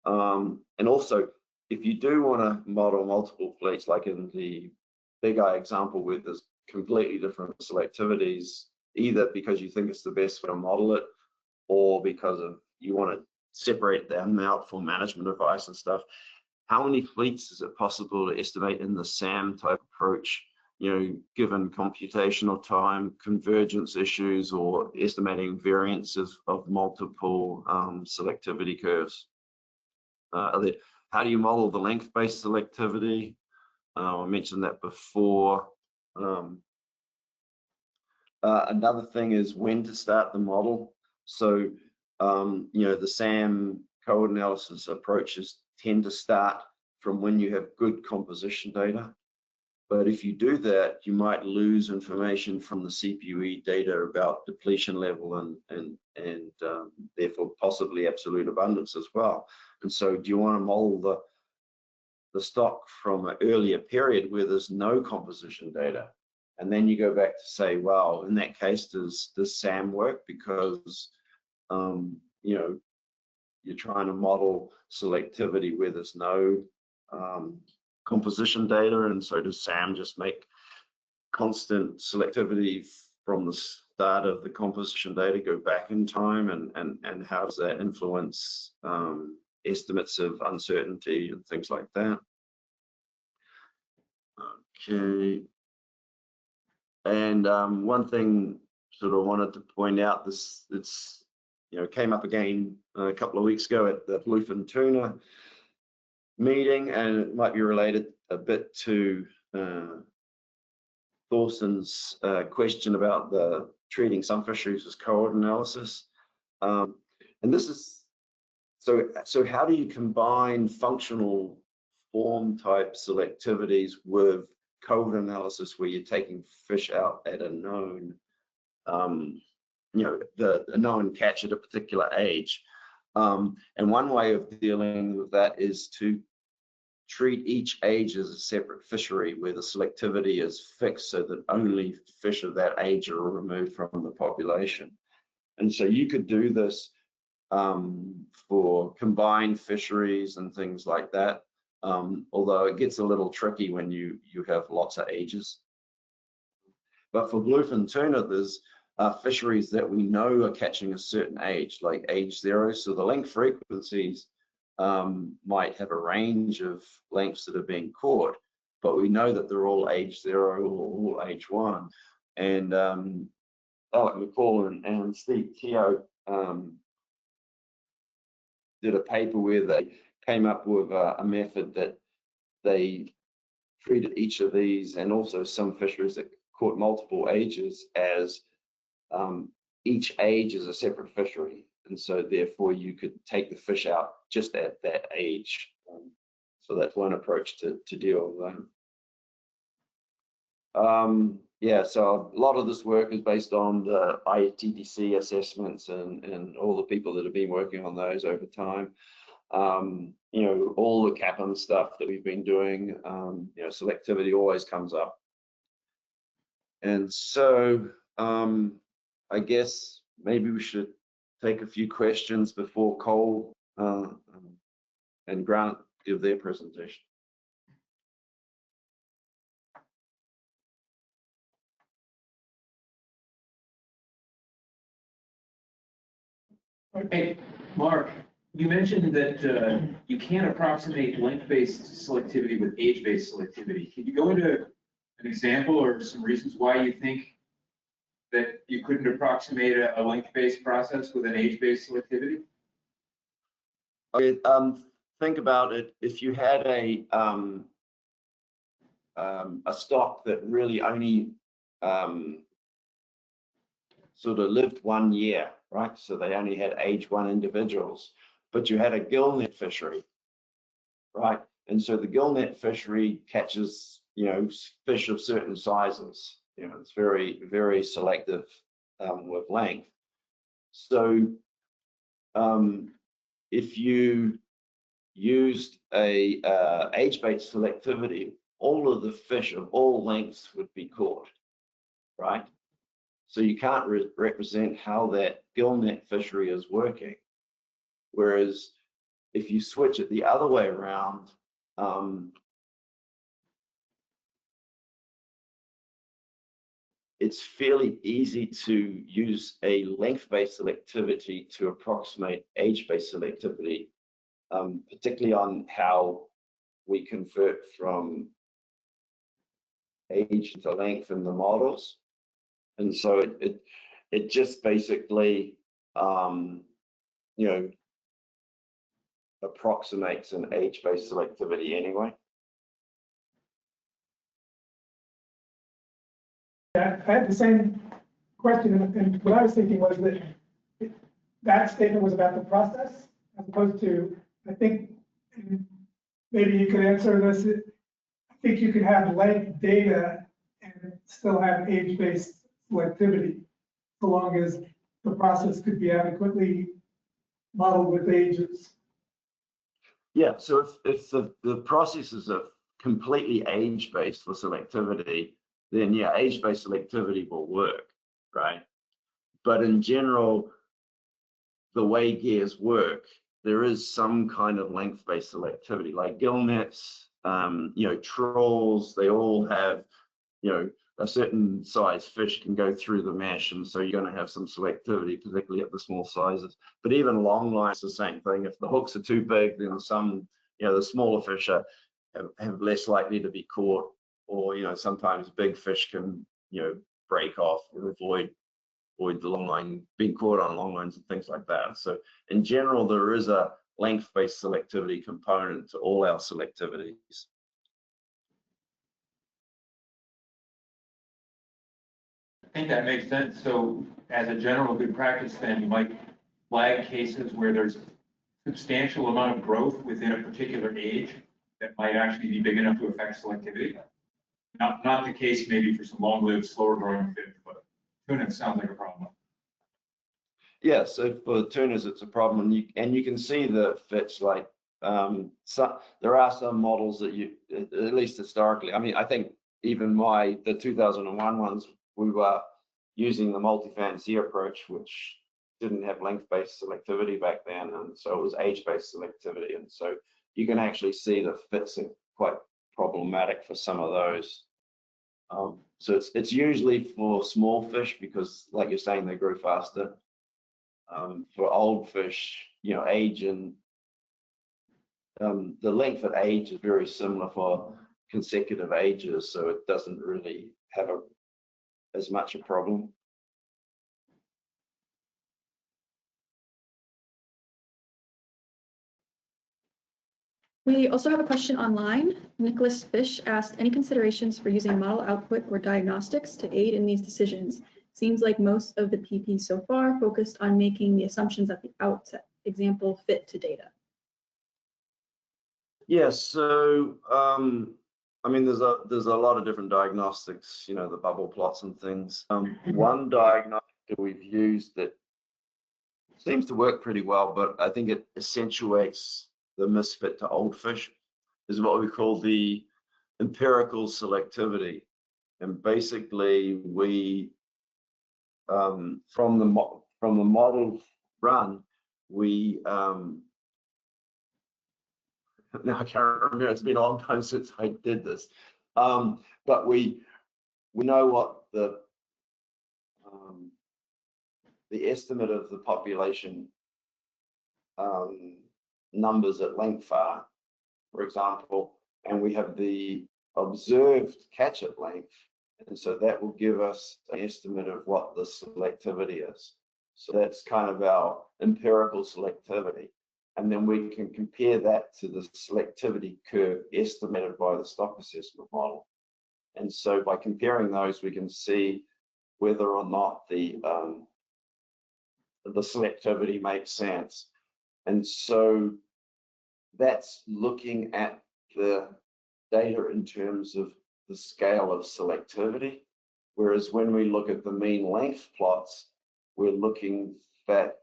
Speaker 2: And also, if you do want to model multiple fleets, like in the Big Eye example where there's completely different selectivities, either because you think it's the best way to model it, or because you want to separate them out for management advice and stuff. How many fleets is it possible to estimate in the SAM type approach, you know, given computational time, convergence issues, or estimating variances of multiple selectivity curves? How do you model the length-based selectivity? I mentioned that before. Another thing is when to start the model. So, you know, the SAM code analysis approaches tend to start from when you have good composition data. But if you do that, you might lose information from the CPUE data about depletion level and therefore possibly absolute abundance as well. And so do you want to model the stock from an earlier period where there's no composition data? And then you go back to say, well, in that case, does SAM work? Because, you know, you're trying to model selectivity where there's no composition data. And so does SAM just make constant selectivity from the start of the composition data go back in time? And how does that influence estimates of uncertainty and things like that? Okay. And one thing sort of wanted to point out, it's you know, came up again a couple of weeks ago at the bluefin tuna meeting, and it might be related a bit to Thorsten's question about the treating some fisheries as cohort analysis. And this is, so how do you combine functional form type selectivities with cohort analysis where you're taking fish out at a known, you know, a known catch at a particular age? And one way of dealing with that is to treat each age as a separate fishery where the selectivity is fixed so that only fish of that age are removed from the population. And so you could do this for combined fisheries and things like that. Although it gets a little tricky when you have lots of ages. But for bluefin tuna, there's fisheries that we know are catching a certain age, like age 0. So the length frequencies might have a range of lengths that are being caught, but we know that they're all age 0 or all age 1. And Alec McCall and Steve Keogh did a paper where they came up with a method that they treated each of these, and also some fisheries that caught multiple ages, as each age is a separate fishery. And so therefore you could take the fish out just at that age. So that's one approach to deal with them. Yeah, so a lot of this work is based on the ITDC assessments and all the people that have been working on those over time. You know, all the CAPM stuff that we've been doing, you know, selectivity always comes up. And so I guess maybe we should take a few questions before Cole and Grant give their presentation.
Speaker 6: Hey, Mark, you mentioned that you can't approximate length-based selectivity with age-based selectivity. Can you go into an example or some reasons why you think that you couldn't approximate a length-based process with an age-based selectivity?
Speaker 2: Okay, think about it. If you had a stock that really only sort of lived 1 year, right? So they only had age 1 individuals, but you had a gillnet fishery, right? And so the gillnet fishery catches, you know, fish of certain sizes. You know, it's very, very selective with length. So if you used a age-based selectivity, all of the fish of all lengths would be caught, right? So you can't represent how that gillnet fishery is working. Whereas if you switch it the other way around, it's fairly easy to use a length-based selectivity to approximate age-based selectivity, particularly on how we convert from age to length in the models. And so it just basically, approximates an age-based selectivity anyway.
Speaker 4: Yeah, I had the same question, and what I was thinking was that that statement was about the process, as opposed to, I think, and maybe you could answer this, I think you could have length data and still have age-based selectivity, so long as the process could be adequately modeled with ages.
Speaker 2: Yeah, so if the processes are completely age-based for selectivity, then yeah, age-based selectivity will work, right? But in general, the way gears work, there is some kind of length-based selectivity, like gill nets, trawls, they all have, a certain size fish can go through the mesh, and so you're going to have some selectivity, particularly at the small sizes. But even long lines, the same thing. If the hooks are too big, then some, the smaller fish have less likely to be caught, or sometimes big fish can, break off or avoid the long line, being caught on long lines and things like that. So in general, there is a length-based selectivity component to all our selectivities.
Speaker 6: I think that makes sense. So as a general good practice, then you might flag cases where there's substantial amount of growth within a particular age that might actually be big enough to affect selectivity. Not the case maybe for some long-lived, slower growing fish, but tuna sounds like a problem.
Speaker 2: Yeah, so for tunas, it's a problem, and you can see the fish like there are some models that at least historically, I mean, I think even the 2001 ones, we were using the multi-fancy approach, which didn't have length-based selectivity back then, and so it was age-based selectivity, and so you can actually see the fits are quite problematic for some of those. So it's usually for small fish because, like you're saying, they grow faster. For old fish, age and the length at age is very similar for consecutive ages, so it doesn't really have as much a problem.
Speaker 1: We also have a question online. Nicholas Fish asked, any considerations for using model output or diagnostics to aid in these decisions? Seems like most of the PP so far focused on making the assumptions at the outset, example, fit to data.
Speaker 2: Yeah, so I mean, there's a lot of different diagnostics, the bubble plots and things. One diagnostic that we've used that seems to work pretty well, but I think it accentuates the misfit to old fish, is what we call the empirical selectivity. And basically, we from the model run, we now I can't remember, it's been a long time since I did this, but we know what the estimate of the population numbers at length are, for example, and we have the observed catch at length, and so that will give us an estimate of what the selectivity is. So that's kind of our empirical selectivity. And then we can compare that to the selectivity curve estimated by the stock assessment model. And so by comparing those, we can see whether or not the selectivity makes sense. And so that's looking at the data in terms of the scale of selectivity. Whereas when we look at the mean length plots, we're looking at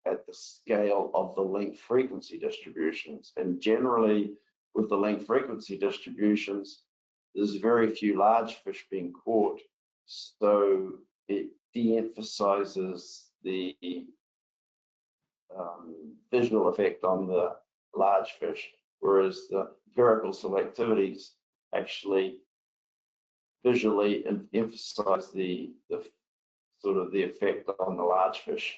Speaker 2: the scale of the length frequency distributions. And generally, with the length frequency distributions, there's very few large fish being caught. So it de-emphasizes the visual effect on the large fish, whereas the empirical selectivities actually visually emphasize the sort of the effect on the large fish.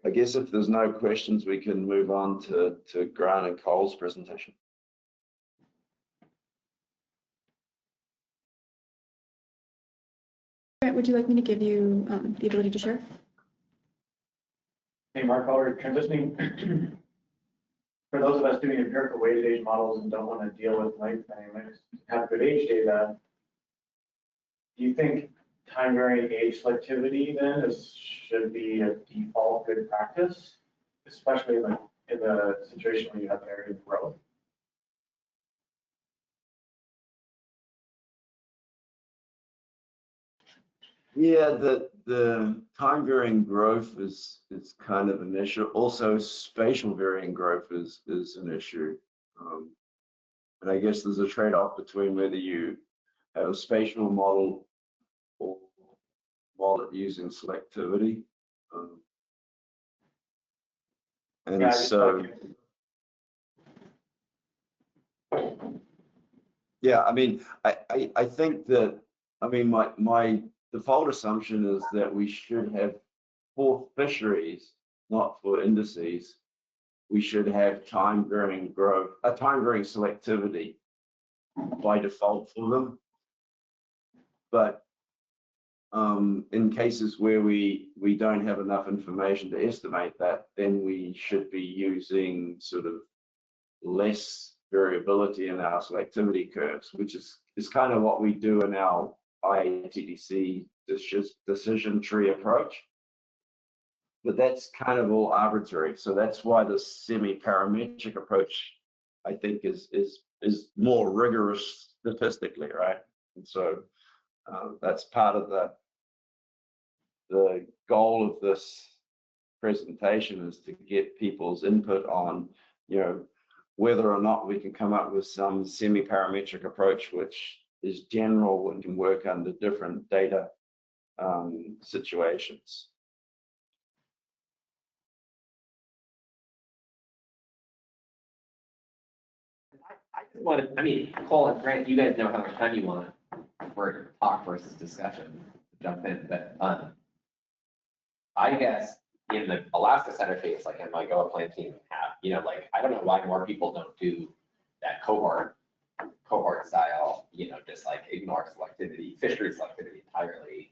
Speaker 2: I guess if there's no questions, we can move on to Grant and Cole's presentation.
Speaker 1: Grant, would you like me to give you the ability to share?
Speaker 7: Hey, Mark, while we're transitioning, for those of us doing empirical wage age models and don't want to deal with life dynamics, have good age data, do you think time varying age selectivity then should be a default good practice, especially in the situation where you have area growth?
Speaker 2: Yeah, the time varying growth is kind of an issue. Also, spatial varying growth is an issue. And I guess there's a trade-off between whether you have a spatial model or model using selectivity. And
Speaker 7: Yeah,
Speaker 2: so, yeah, I mean, I think that, I mean, my default assumption is that we should have, for fisheries, not for indices, we should have time varying growth, time varying selectivity by default for them. But in cases where we don't have enough information to estimate that, then we should be using sort of less variability in our selectivity curves, which is kind of what we do in our IATDC decision tree approach. But that's kind of all arbitrary. So that's why the semi-parametric approach, I think, is more rigorous statistically, right? And so that's part of the goal of this presentation, is to get people's input on, you know, whether or not we can come up with some semi-parametric approach which is general and can work under different data situations.
Speaker 3: I just wanted, I mean, Cole and Grant, you guys know how much time you want for talk versus discussion. Jump in, but I guess in the Alaska Center case, like in my Goa planting have, you know, like I don't know why more people don't do that cohort style, you know, just like ignore selectivity, fishery selectivity entirely.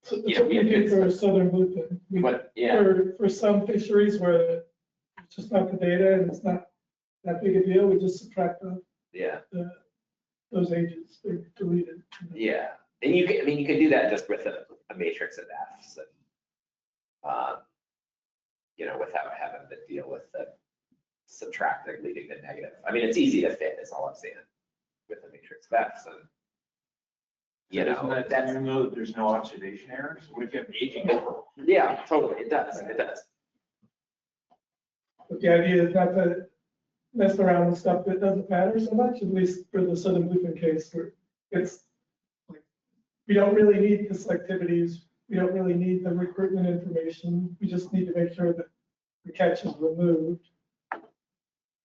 Speaker 4: So
Speaker 3: Yeah,
Speaker 4: that's what we do for
Speaker 3: it's-
Speaker 4: southern bluefin.
Speaker 3: But yeah,
Speaker 4: For some fisheries where it's just not the data and it's not that big a deal, we just subtract
Speaker 3: yeah,
Speaker 4: those ages, they're deleted.
Speaker 3: yeah. And you can, I mean, you can do that just with a matrix of F's and, you know, without having to deal with the subtracting, leading to negative. I mean, it's easy to fit, is all I'm saying, with the matrix of F's. And, you
Speaker 6: Doesn't
Speaker 3: know,
Speaker 6: that
Speaker 3: that's,
Speaker 6: even though that there's no observation errors? What if you have aging?
Speaker 3: yeah, totally, it does, it does.
Speaker 4: But the idea is not to mess around with stuff that doesn't matter so much, at least for the southern bluefin case, where it's like, we don't really need the selectivities, we don't really need the recruitment information, we just need to make sure that the catch is removed.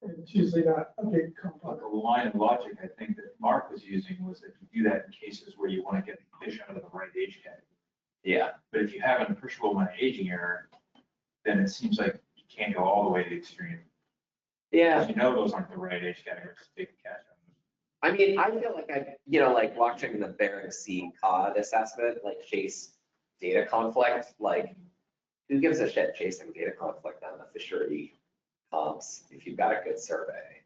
Speaker 4: And it's usually not a big component.
Speaker 6: The line of logic I think that Mark was using was that you do that in cases where you want to get the fish out of the right age category.
Speaker 3: Yeah,
Speaker 6: But if you have an appreciable amount of aging error, then it seems like you can't go all the way to the extreme.
Speaker 3: yeah.
Speaker 6: Because you know those aren't the right age categories to take the catch on.
Speaker 3: I mean, I feel like I, you know, like watching the Bering Sea cod assessment, like chase data conflict, like who gives a shit chasing data conflict on the fishery comps if you've got a good survey?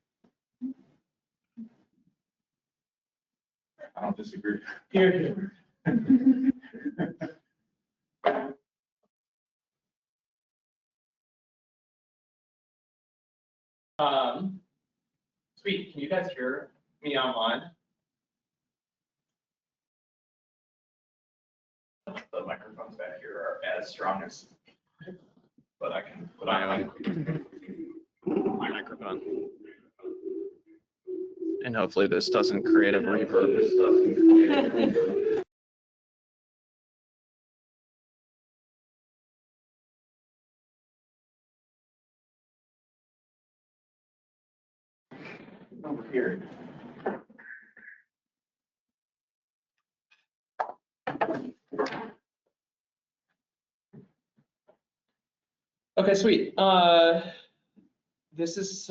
Speaker 6: I don't disagree.
Speaker 4: Here,
Speaker 8: Sweet, can you guys hear me online?
Speaker 6: the microphones back here are as strong as, but I can put on my microphone. And hopefully this doesn't create a reverb. Over here. Okay, sweet. This is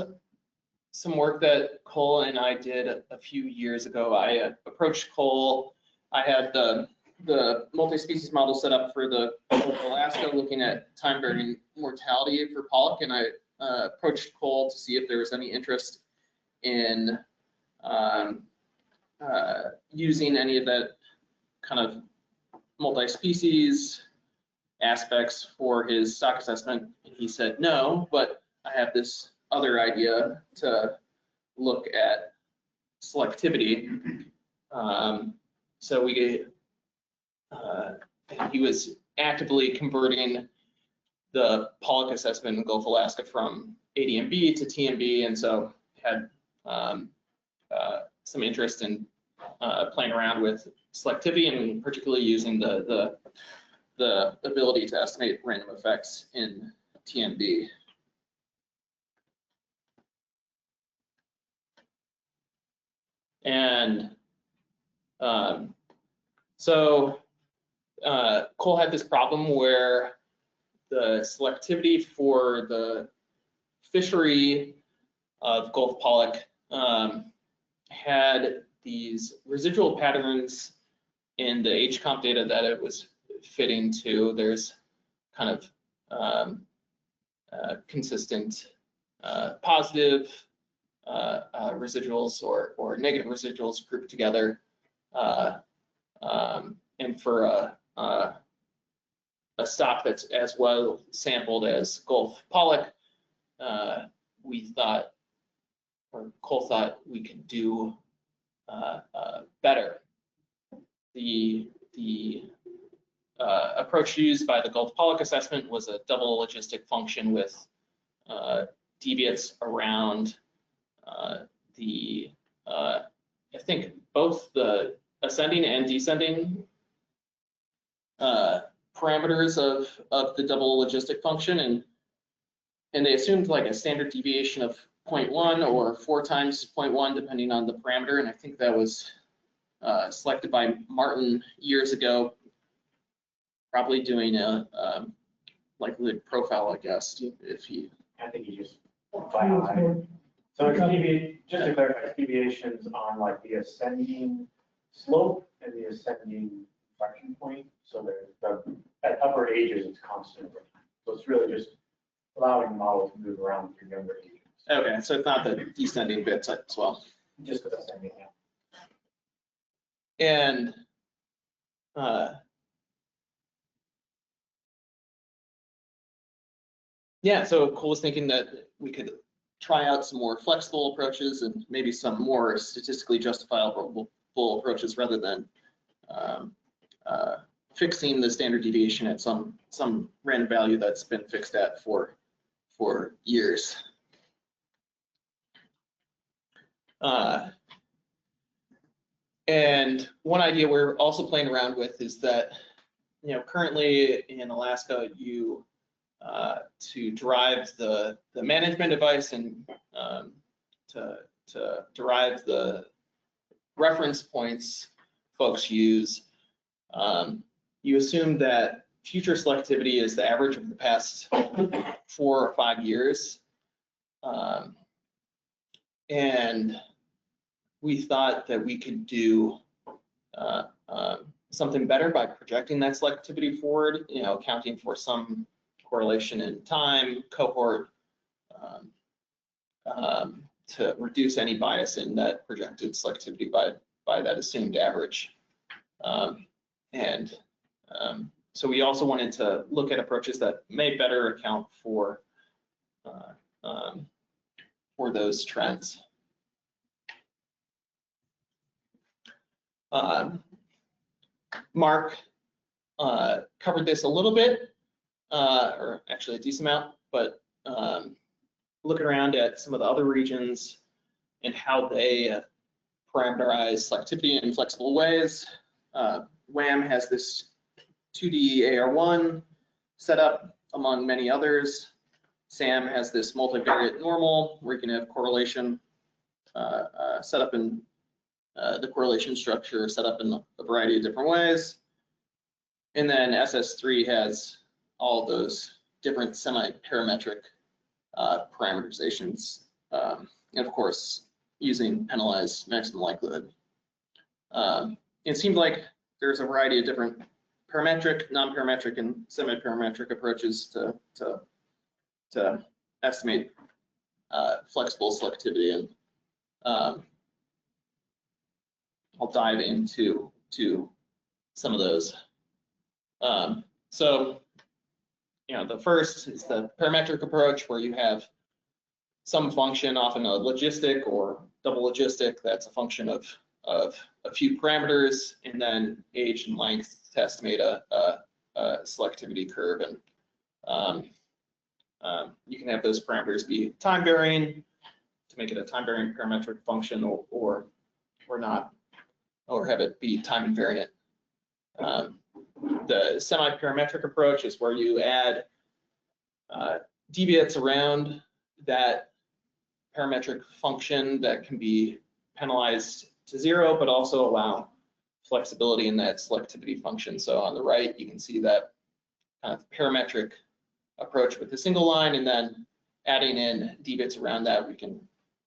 Speaker 6: some work that Cole and I did a few years ago. I approached Cole. I had the multi-species model set up for the Gulf of Alaska, looking at time-varying mortality for pollock, and I approached Cole to see if there was any interest in using any of that kind of multi-species aspects for his stock assessment. And he said no, but I have this other idea to look at selectivity. So he was actively converting the pollock assessment in Gulf of Alaska from ADMB to TMB, and so had some interest in playing around with selectivity, and particularly using the ability to estimate random effects in TMB. And so Cole had this problem where the selectivity for the fishery of Gulf pollock had these residual patterns in the HComp data that it was fitting to. There's kind of consistent positive residuals or negative residuals grouped together, and for a stock that's as well sampled as Gulf pollock, we thought, or Cole thought, we could do better. The approach used by the Gulf pollock assessment was a double logistic function with deviates around I think both the ascending and descending parameters of the double logistic function, and they assumed like a standard deviation of 0.1 or 4 times 0.1 depending on the parameter, and I think that was selected by Martin years ago, probably doing a likelihood profile, I guess, if he.
Speaker 7: I think he just by eye. So it's just to clarify, it's deviations on like the ascending slope and the ascending inflection point. So at upper ages, it's constant. So it's really just allowing the model to move around through younger ages.
Speaker 3: Okay, so it's not the descending bits as well.
Speaker 7: Just the ascending, yeah.
Speaker 3: And yeah, so Cole was thinking that we could try out some more flexible approaches and maybe some more statistically justifiable approaches rather than fixing the standard deviation at some random value that's been fixed at for years. And one idea we're also playing around with is that, currently in Alaska, you to derive the management device and to derive the reference points folks use, you assume that future selectivity is the average of the past 4 or 5 years. And we thought that we could do something better by projecting that selectivity forward, accounting for some correlation in time, cohort, to reduce any bias in that projected selectivity by that assumed average. So we also wanted to look at approaches that may better account for those trends. Mark
Speaker 8: covered this a little bit, or actually a decent amount, but looking around at some of the other regions and how they parameterize selectivity in flexible ways. WAM has this 2D AR1 setup among many others. SAM has this multivariate normal where you can have correlation set up in the correlation structure set up in a variety of different ways. And then SS3 has all of those different semi-parametric parameterizations, and of course, using penalized maximum likelihood. It seemed like there's a variety of different parametric, non-parametric, and semi-parametric approaches to estimate flexible selectivity, and I'll dive into some of those. So, the first is the parametric approach, where you have some function, often a logistic or double logistic, that's a function of a few parameters, and then age and length to estimate a selectivity curve. And you can have those parameters be time varying to make it a time varying parametric function, or not, or have it be time invariant. The semi-parametric approach is where you add deviates around that parametric function that can be penalized to 0, but also allow flexibility in that selectivity function. So on the right, you can see that kind of parametric approach with a single line, and then adding in deviates around that, we can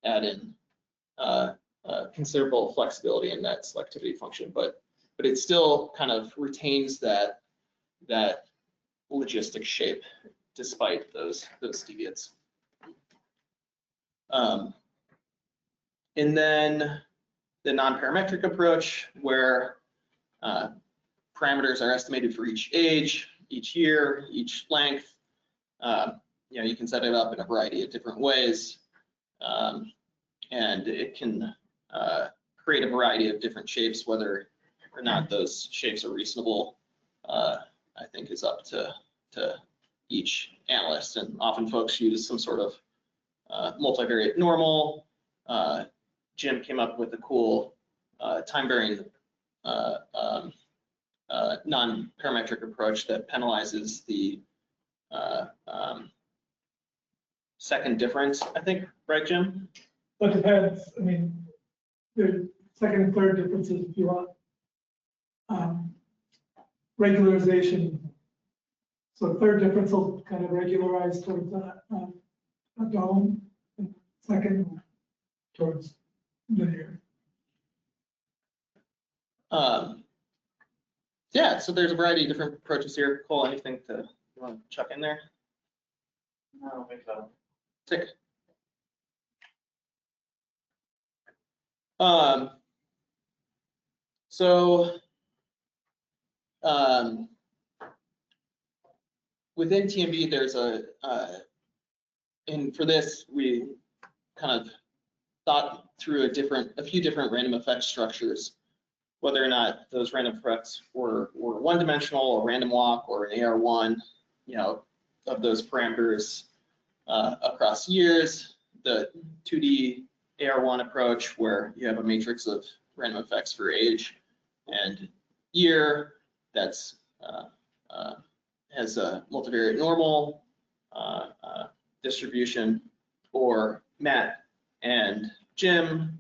Speaker 8: add in considerable flexibility in that selectivity function, but it still kind of retains that logistic shape despite those deviates. And then the non-parametric approach, where parameters are estimated for each age, each year, each length. You can set it up in a variety of different ways, and it can create a variety of different shapes. Whether or not those shapes are reasonable, I think is up to each analyst, and often folks use some sort of multivariate normal. Jim came up with a cool time-varying non-parametric approach that penalizes the second difference, I think, right, Jim?
Speaker 4: But it depends. I mean, the second and third differences, if you want regularization. So third difference will kind of regularize towards a dome, and second towards linear.
Speaker 8: Yeah, so there's a variety of different approaches here. Cole, anything you want to chuck in there?
Speaker 7: No, I don't think so.
Speaker 8: Tick. Within TMB, there's and for this, we kind of thought through a few different random effect structures, whether or not those random effects were one-dimensional, a random walk, or an AR1, of those parameters across years. The 2D AR1 approach, where you have a matrix of random effects for age and year, that's has a multivariate normal distribution, or Matt and Jim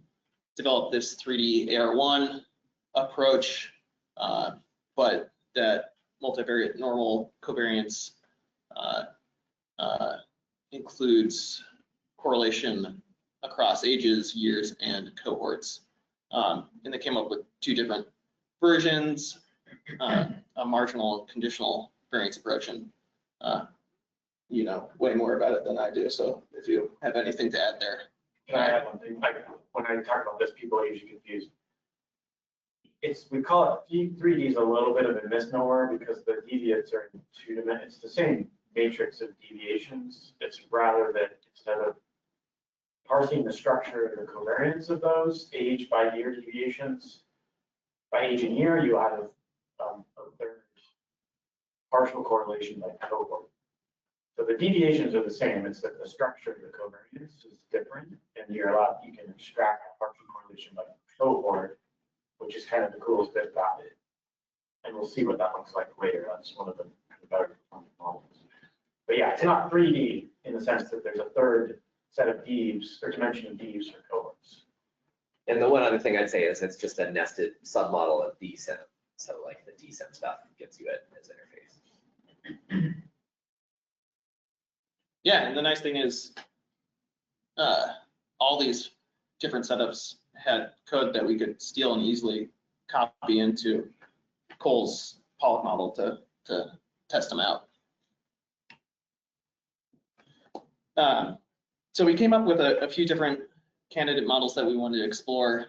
Speaker 8: developed this 3D AR1 approach, but that multivariate normal covariance includes correlation across ages, years, and cohorts. And they came up with two different versions, a marginal and conditional variance approach, and you know way more about it than I do. So if you have anything to add there.
Speaker 7: Can I add one thing? When I talk about this, people are usually confused. We call it 3D is a little bit of a misnomer because the deviates are in 2 dimensions. It's the same matrix of deviations. It's rather that instead of parsing the structure and the covariance of those age by year deviations, by age and year, you have a third partial correlation by cohort. So the deviations are the same, it's that the structure of the covariance is different, and you can extract partial correlation by cohort, which is kind of the coolest bit about it. And we'll see what that looks like later. That's one of the better performing models. But yeah, it's not 3D in the sense that there's a third set of D's, third dimension of D's for cohorts.
Speaker 3: And the one other thing I'd say is it's just a nested submodel of DSEM. So like the DSEM stuff gets you at as interface.
Speaker 8: Yeah, and the nice thing is all these different setups had code that we could steal and easily copy into Cole's Pollock model to test them out. So we came up with a few different candidate models that we wanted to explore.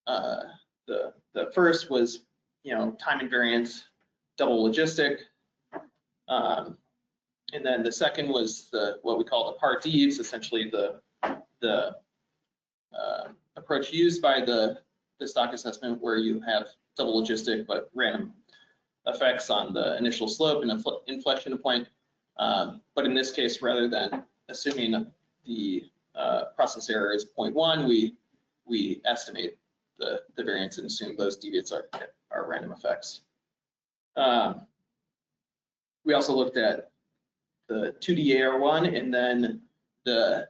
Speaker 8: The first was, time invariant double logistic. And then the second was what we call the par divs, essentially the approach used by the stock assessment, where you have double logistic but random effects on the initial slope and inflection point. But in this case, rather than assuming the process error is 0.1, we estimate the variance and assume those deviates are random effects. We also looked at the 2D AR1 and then the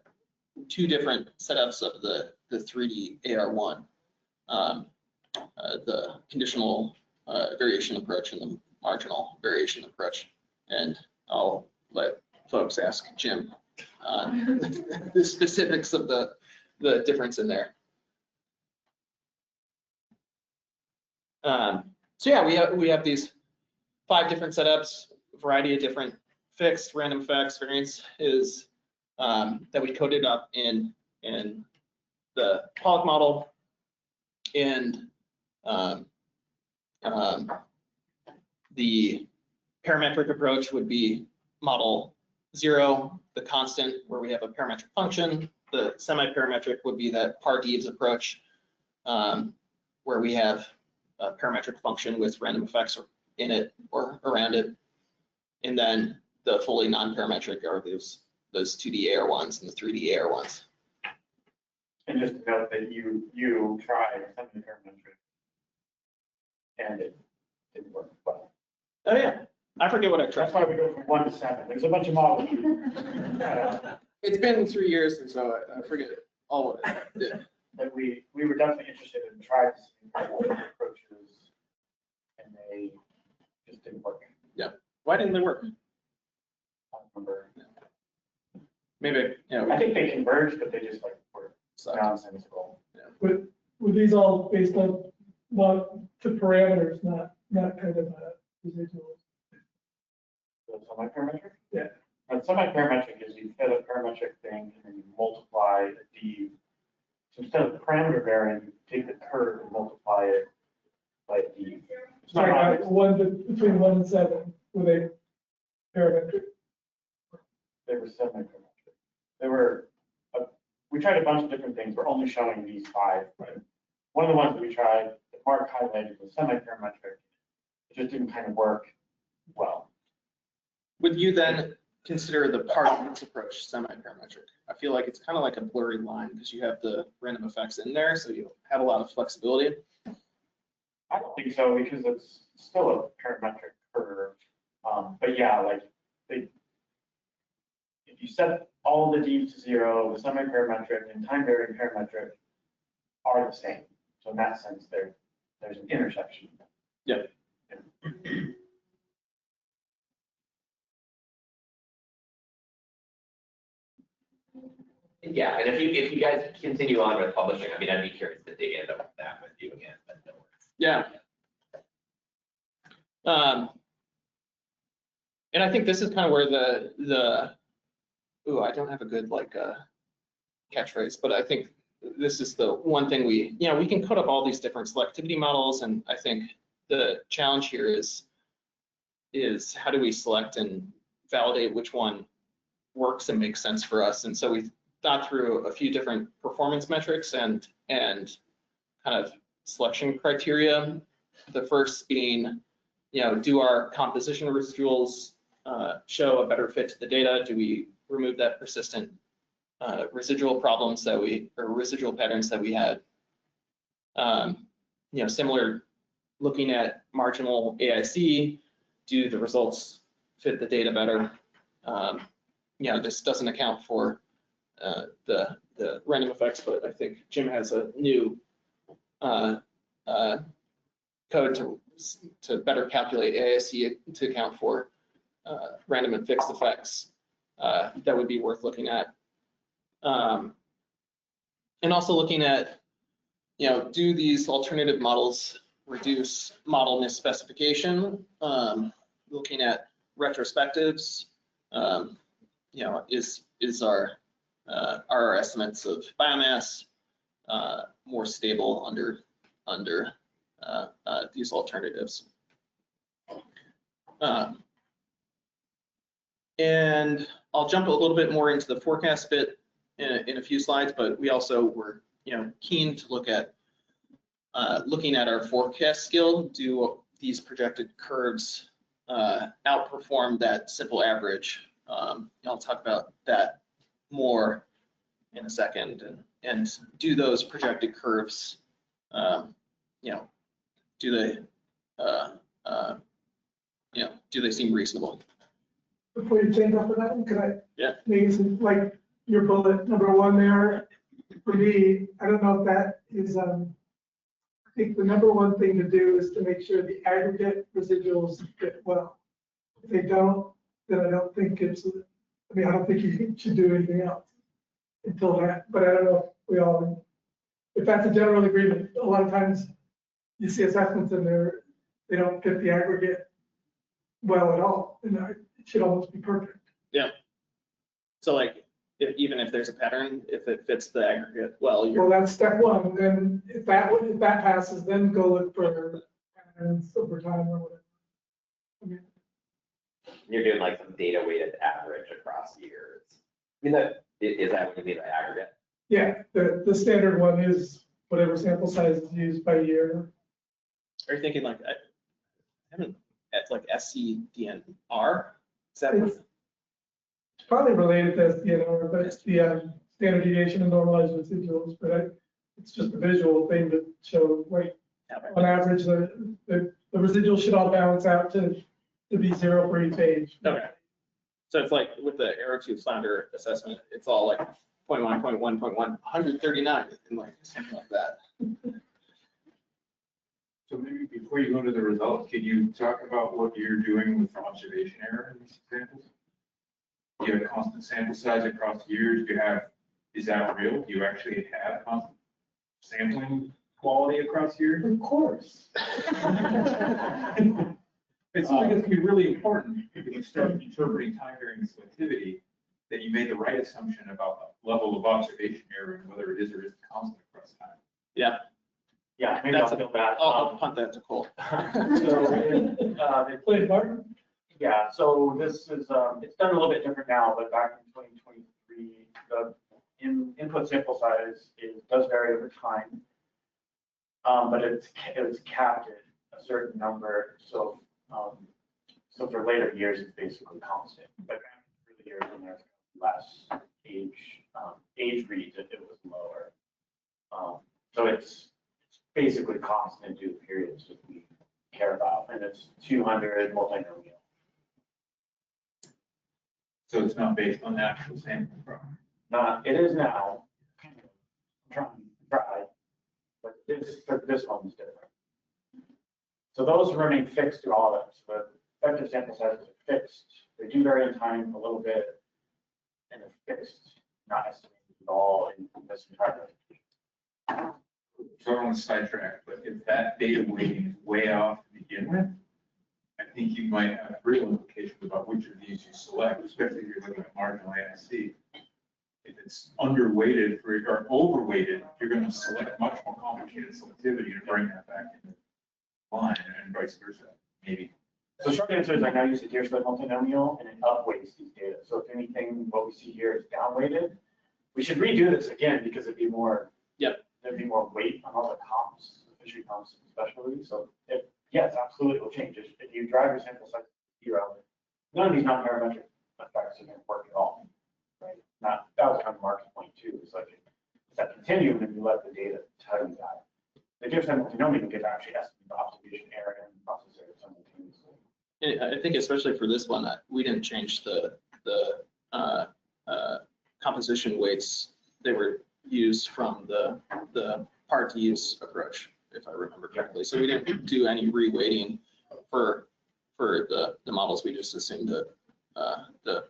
Speaker 8: two different setups of the 3D AR1, the conditional variation approach and the marginal variation approach. And I'll let folks ask Jim on the specifics of the difference in there. So yeah, we have these 5 different setups, a variety of different fixed random effects. Variance is that we coded up in the Pollock model, and the parametric approach would be model 0, the constant, where we have a parametric function. The semi-parametric would be that par divs approach, where we have a parametric function with random effects in it or around it. And then the fully non-parametric are those 2D AR1s and the 3D AR1s.
Speaker 7: And just to note that you tried semi-parametric and it didn't work well.
Speaker 8: Oh yeah, I forget what I tried.
Speaker 7: That's why we go from 1 to 7. There's a bunch of models.
Speaker 8: It's been 3 years, and so I forget all of it. Yeah.
Speaker 7: But we were definitely interested in trying some approaches, and they just didn't work.
Speaker 8: Yeah. Why didn't they work?
Speaker 7: I don't remember.
Speaker 8: Maybe,
Speaker 7: I think they converged, but they just were
Speaker 8: sucked.
Speaker 7: nonsensical.
Speaker 4: Were these all based on to parameters, not kind of residuals?
Speaker 7: So semi-parametric?
Speaker 4: Yeah.
Speaker 7: And semi-parametric is you fit a parametric thing and then you multiply a d. So instead of parameter varying, you take the curve and multiply it by d. It's not
Speaker 4: Sorry,
Speaker 7: obvious.
Speaker 4: between 1 and 7, were they parametric?
Speaker 7: They were semi-parametric. They were, we tried a bunch of different things. We're only showing these 5.
Speaker 4: Right.
Speaker 7: One of the ones that we tried, that Mark highlighted, was semi-parametric. It just didn't kind of work well.
Speaker 8: Would you then consider the par divs approach semi-parametric? I feel like it's kind of like a blurry line because you have the random effects in there, so you have a lot of flexibility.
Speaker 7: I don't think so, because it's still a parametric curve. But yeah, if you set all the divs to 0, the semi-parametric and time varying parametric are the same. So in that sense, there's an intersection.
Speaker 8: Yep.
Speaker 3: Yeah, and if you guys continue on with publishing, I mean, I'd be curious to dig into that with you again, but no worries.
Speaker 8: Yeah. And I think this is kind of where I don't have a good catchphrase, but I think this is the one thing we can code up all these different selectivity models, and I think the challenge here is how do we select and validate which one works and makes sense for us. And so we thought through a few different performance metrics and kind of selection criteria. The first being do our composition residuals show a better fit to the data? Do we remove that persistent residual problems that or residual patterns that we had? Similar, looking at marginal AIC, do the results fit the data better? This doesn't account for the random effects, but I think Jim has a new code to better calculate AIC to account for random and fixed effects that would be worth looking at. And also looking at, do these alternative models reduce model misspecification? Looking at retrospectives, is our estimates of biomass more stable under these alternatives? And I'll jump a little bit more into the forecast bit in a few slides, but we also were keen to look at looking at our forecast skill. Do these projected curves outperform that simple average? I'll talk about that more in a second. And do those projected curves, do they seem reasonable?
Speaker 4: Before you change up for that one, could I?
Speaker 8: Yeah.
Speaker 4: Maybe some, like your bullet number 1 there, for me, I don't know if that is, I think the number 1 thing to do is to make sure the aggregate residuals fit well. If they don't, then I don't think I don't think you should do anything else until that, but I don't know if that's a general agreement. A lot of times you see assessments in there, they don't fit the aggregate well at all, and it should almost be perfect.
Speaker 8: Yeah. So like, even if there's a pattern, if it fits the aggregate well,
Speaker 4: Well, that's step 1. Then if that passes, then go look for patterns over time or whatever. I mean,
Speaker 3: You're doing like some data weighted average across years. I mean, is that what you mean by aggregate?
Speaker 4: yeah, the standard one is whatever sample size is used by year.
Speaker 8: are you thinking like, I haven't, at like SCDNR? Is that
Speaker 4: It's probably related to SDNR, but it's the standard deviation and normalized residuals, but it's just a visual thing to show, like, on average, the residuals should all balance out to be 0 for each age.
Speaker 8: Okay. So it's like with the AeroTube flounder assessment, it's all like 0.1, 0.1, 0.1, 139, and like something like that.
Speaker 6: So maybe before you go to the results, could you talk about what you're doing with observation error in these examples? Do you have a constant sample size across years? Is that real? Do you actually have constant sampling quality across years?
Speaker 4: Of course.
Speaker 6: It's like it's gonna be really important if you start interpreting time varying selectivity, that you made the right assumption about the level of observation error and whether it is or isn't constant across time.
Speaker 8: Yeah,
Speaker 7: Yeah, maybe I'll build that.
Speaker 8: I'll punt that to Cole.
Speaker 7: So,
Speaker 4: Wait, Martin?
Speaker 7: yeah, so this is, it's done a little bit different now, but back in 2023, the input sample size does vary over time. But it's capped at a certain number, so for later years, it's basically constant. But for the years when there's less age reads, it was lower. So it's basically constant due periods that we care about, and it's 200 multinomial.
Speaker 6: So it's not based on the actual sampling problem.
Speaker 7: It is now. Try, but this one's different. So those remain fixed through all of them. So the effective sample sizes are fixed. They do vary in time a little bit, and they're fixed, not estimated at all in this entire.
Speaker 6: So I don't want to sidetrack, but if that data weighting is way off to begin with, I think you might have real implications about which of these you select, especially if you're looking at marginal AIC. If it's underweighted or overweighted, you're going to select much more complicated selectivity to bring that back into line, and vice versa, maybe.
Speaker 7: So short answer is I now use a deer split multinomial, and it upweights these data. So if anything, what we see here is downweighted. We should redo this again because it'd be more.
Speaker 8: Yep.
Speaker 7: There'd be more weight on all the comps, the fishery comps especially. So yes, absolutely will change. If you drive your sample size to 0, none of these non-parametric effects are going to work at all, right? Not, that was kind of Mark's point too. It's like, it's that continuum and you let the data tell you that. The difference multinomial, you get to actually estimate the observation area and process area simultaneously.
Speaker 8: I think especially for this one, we didn't change the composition weights. They were used from the hard to use approach, if I remember correctly. So we didn't do any reweighting for the models. We just assumed the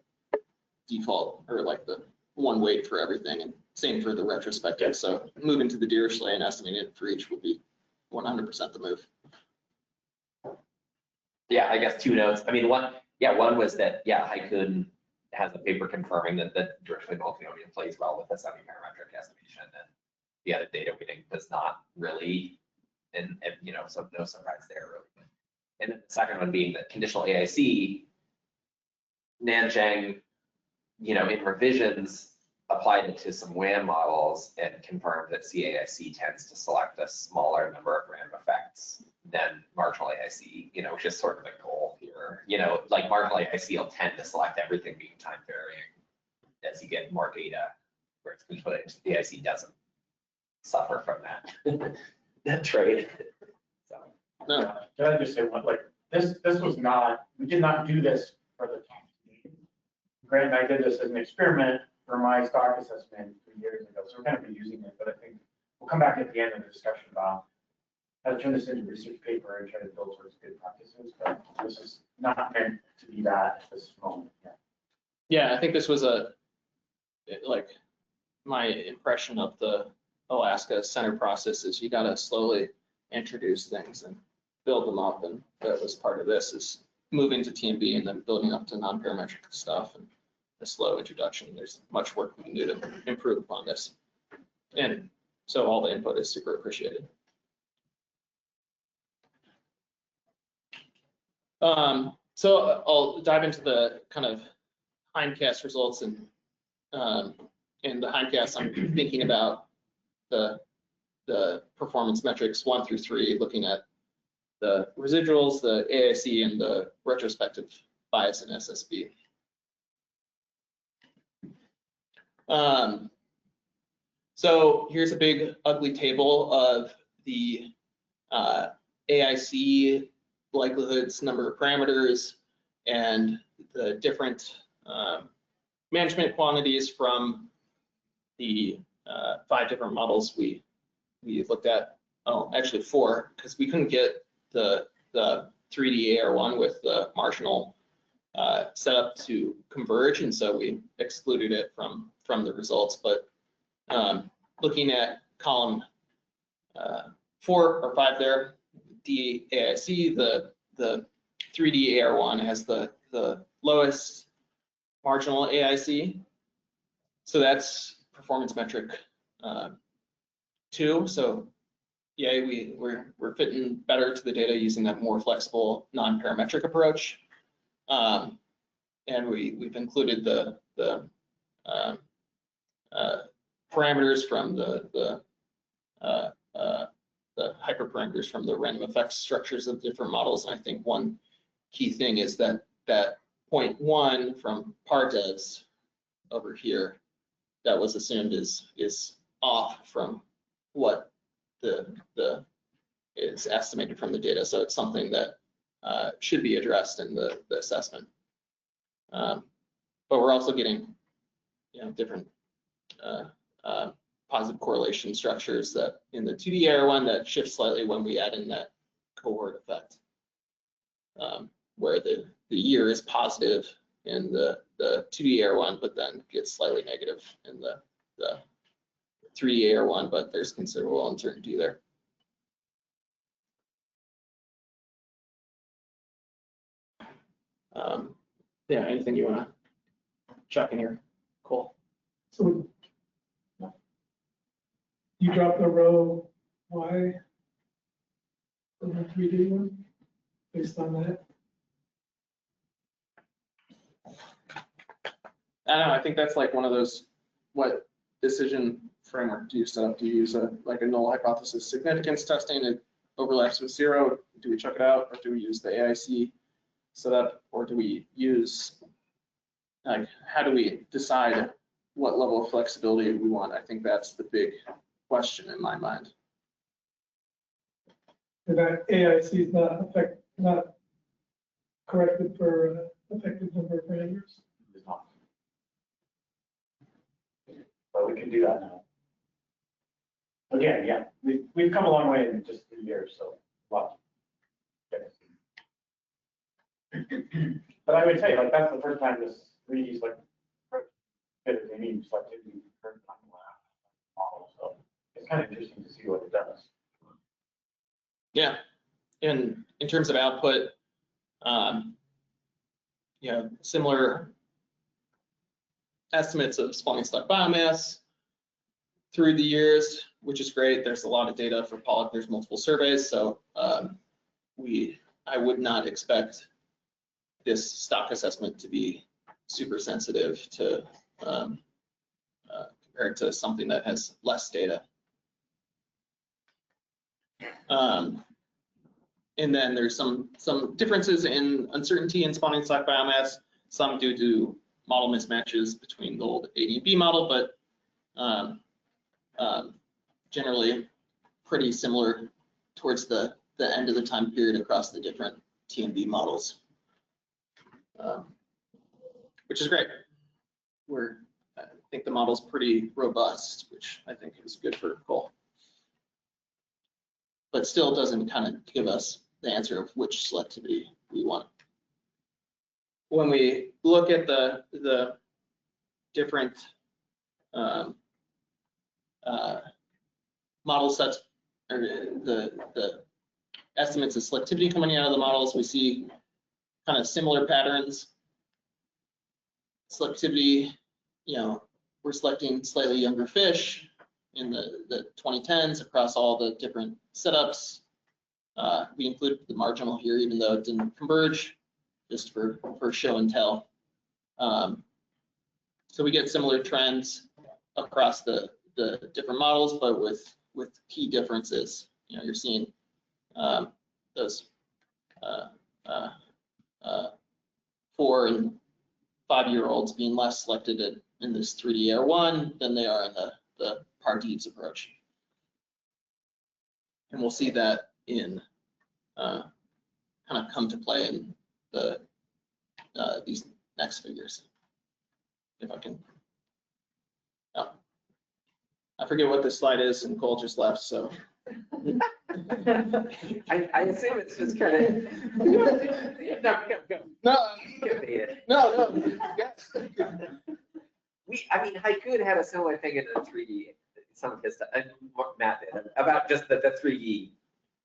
Speaker 8: default, or like the one weight for everything, and same for the retrospective. So moving to the Dirichlet and estimating it for each will be 100% the move.
Speaker 3: Yeah, I guess 2 notes. I mean, one was that, Haikun has a paper confirming that the Dirichlet multinomial plays well with the semi-parametric estimation, and the other data weighting does not really, and so no surprise there really. And then the second one being that conditional AIC, Nanchang, in revisions, applied it to some WAM models and confirmed that CAIC tends to select a smaller number of random effects than marginal AIC, which is sort of the goal here. Like marginal AIC will tend to select everything being time varying as you get more data, whereas conditional AIC doesn't suffer from that trait. So.
Speaker 8: No.
Speaker 7: Can I just say one, like, this was not, we did not do this for the top. Grant and I did this as an experiment for my stock assessment 3 years ago, so we're kind of reusing it, but I think we'll come back at the end of the discussion about how to turn this into a research paper and try to build towards good practices, but this is not meant to be that at this moment.
Speaker 8: Yeah, I think this was like my impression of the Alaska center process is you got to slowly introduce things and build them up, and that was part of this, is moving to TMB and then building up to non-parametric stuff and a slow introduction. There's much work we can do to improve upon this, and so all the input is super appreciated. So I'll dive into the kind of hindcast results, and in the hindcast, I'm thinking about the performance metrics 1 through 3, looking at the residuals, the AIC, and the retrospective bias in SSB. So here's a big ugly table of the AIC likelihoods, number of parameters, and the different management quantities from the 5 different models we looked at. Oh, actually 4, because we couldn't get the 3D AR1 with the marginal setup to converge, and so we excluded it from the results. But looking at column 4 or 5 there, DAIC, the 3D AR1 has the lowest marginal AIC. So that's performance metric 2. So yeah, we're fitting better to the data using that more flexible non-parametric approach. And we've included the parameters from the hyperparameters from the random effects structures of different models. And I think one key thing is that 0.1 from PARDEVs over here that was assumed is off from what the is estimated from the data. So it's something that should be addressed in the assessment. But we're also getting different positive correlation structures that in the 2D AR1 that shift slightly when we add in that cohort effect, where the year is positive in the 2D AR1, but then gets slightly negative in the 3D AR1, but there's considerable uncertainty there. Yeah, anything you want to chuck in here? Cool.
Speaker 4: So you drop the row Y from the 3D one based on that?
Speaker 8: I don't know, I think that's like one of those, what decision framework do you set up? Do you use like a null hypothesis significance testing? overlaps with 0, do we chuck it out, or do we use the AIC setup, or do we use, like, how do we decide what level of flexibility we want? I think that's the big question in my mind.
Speaker 4: And that AIC is not corrected for effective number of parameters.
Speaker 7: It's not. But we can do that now. Again, yeah, we've come a long way in just 3 years, so lots. But I would say, like, that's the first time this 3D like fits any selectivity current model, so it's kind of interesting to see what it does.
Speaker 8: Yeah, and in terms of output, you know, similar estimates of spawning stock biomass through the years, which is great. There's a lot of data for pollock. There's multiple surveys, so I would not expect this stock assessment to be super sensitive to compared to something that has less data. And then there's some differences in uncertainty in spawning stock biomass, some due to model mismatches between the old A and B model, but generally pretty similar towards the end of the time period across the different T and B models, which is great. I think the model's pretty robust, which I think is good for coal, but still doesn't kind of give us the answer of which selectivity we want. When we look at the different model sets, or the estimates of selectivity coming out of the models, we see kind of similar patterns. Selectivity, you know, we're selecting slightly younger fish in the 2010s across all the different setups. We included the marginal here, even though it didn't converge, just for show and tell. So we get similar trends across the different models, but with key differences. You know, you're seeing those 4 and 5-year-olds being less selected in this 3D Air 1 than they are in the Pardeeves approach. And we'll see that in kind of come to play in these next figures. If I can, oh, I forget what this slide is, and Cole just left, so.
Speaker 3: I assume it's just kind of.
Speaker 8: No, yes.
Speaker 3: I mean, Haiku had a similar thing in the 3D, some of his stuff, and Matt did, about just the 3D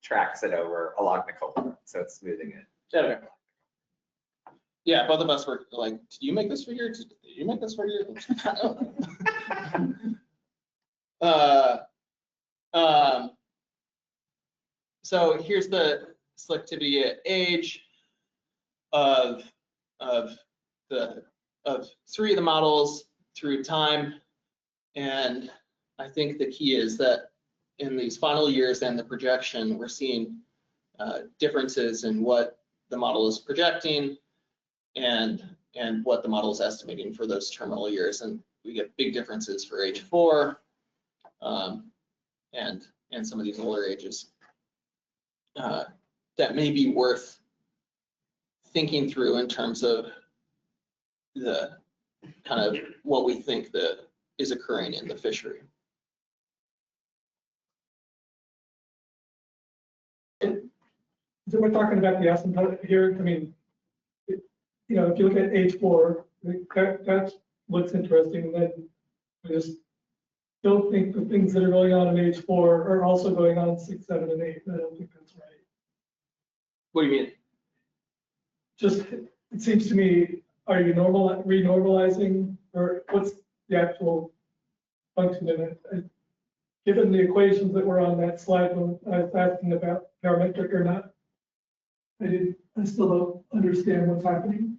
Speaker 3: tracks it over along the coal, so it's smoothing it.
Speaker 8: Yeah, both of us were like, did you make this figure? Did you make this figure? So here's the selectivity at age of 3 of the models through time. And I think the key is that in these final years and the projection, we're seeing differences in what the model is projecting and what the model is estimating for those terminal years. And we get big differences for age 4 and some of these older ages that may be worth thinking through in terms of the kind of what we think is occurring in the fishery.
Speaker 4: So we're talking about the asymptote here. I mean, you know, if you look at age 4, that looks interesting. And then I just don't think the things that are going on in age 4 are also going on in 6, 7, and 8. I don't think that's right.
Speaker 8: What do you mean?
Speaker 4: Just, it seems to me, are you renormalizing, or what's the actual function in it? Given the equations that were on that slide when I was asking about parametric or not, I still don't understand what's happening.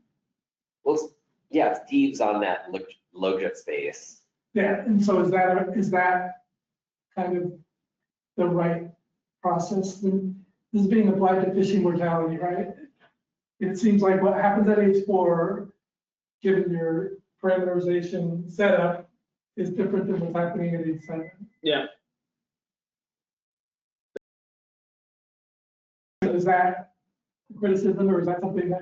Speaker 3: Well, yeah, it's Deeves on that logit space.
Speaker 4: Yeah, and so is that kind of the right process then? this is being applied to fishing mortality, right? It seems like what happens at age 4, given your parameterization setup, is different than what's happening at age 7.
Speaker 8: Yeah.
Speaker 4: Is that criticism, or is that something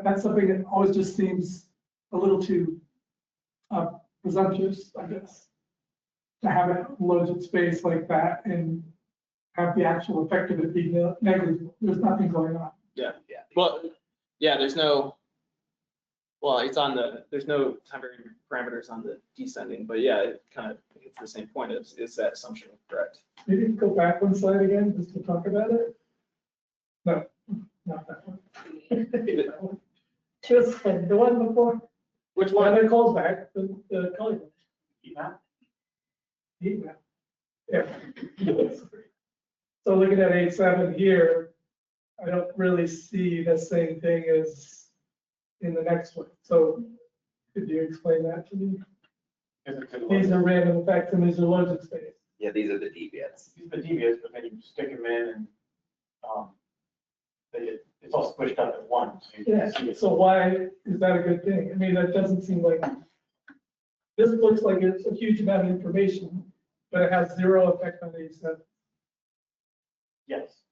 Speaker 4: that's something that always just seems a little too presumptuous, I guess, to have it loads of space like that and have the actual effect of it be negligible? There's nothing going on.
Speaker 8: Yeah. Well, yeah, there's no time varying parameters on the descending, but yeah, it kind of hits the same point. Is that assumption correct?
Speaker 4: Maybe go back one slide again, just to talk about it. No, not that one. That one. Just the one before.
Speaker 8: Which
Speaker 4: One
Speaker 8: one?
Speaker 4: that calls back, the color. Heat map. Heat map. Yeah. So looking at 8.7 here, I don't really see the same thing as in the next one. So could you explain that to me? These are random effects and these are loads of space.
Speaker 3: Yeah, these are the deviates.
Speaker 7: These are the deviates, but then you stick them in and, it's all squished up at once. So you can
Speaker 4: Yeah,
Speaker 7: see it.
Speaker 4: so why is that a good thing? I mean, that doesn't seem like, this looks like it's a huge amount of information, but it has zero effect on 8.7.
Speaker 7: Yes.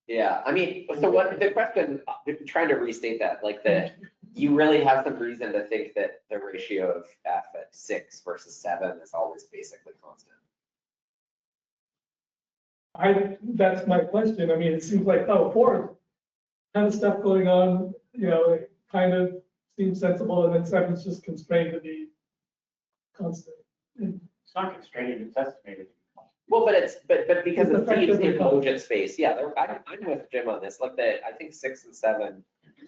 Speaker 3: Yeah, I mean, so what the question, trying to restate that, like you really have some reason to think that the ratio of F at 6 versus 7 is always basically constant.
Speaker 4: That's my question. I mean, it seems like, oh, 4, kind of stuff going on, it kind of seems sensible, and then 7's just constrained to be constant.
Speaker 7: It's not constrained, it's estimated.
Speaker 3: Well, but because
Speaker 4: It's
Speaker 3: it seems
Speaker 4: effectively
Speaker 3: in logit space, yeah, I'm with Jim on this. Like I think 6 and 7.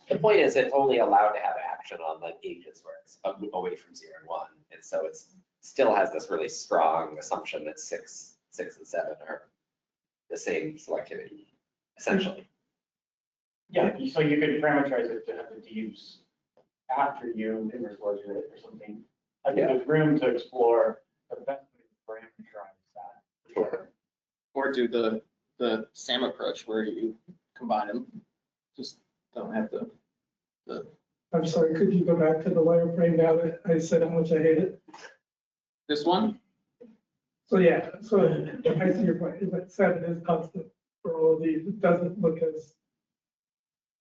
Speaker 3: The point is, it's only allowed to have action on the ages where it's away from 0 and 1, and so it's still has this really strong assumption that 6 and 7 are the same selectivity, essentially.
Speaker 7: Yeah, so you could parameterize it to have the use after you inverse logit it or something. I think there's room to explore the best way to parameterize that.
Speaker 8: Or do the SAM approach where you combine them? Just don't have the.
Speaker 4: I'm sorry, could you go back to the wireframe now that I said how much I hate it?
Speaker 8: This one?
Speaker 4: So yeah, so I see your point, is that 7 is constant for all of these. It doesn't look as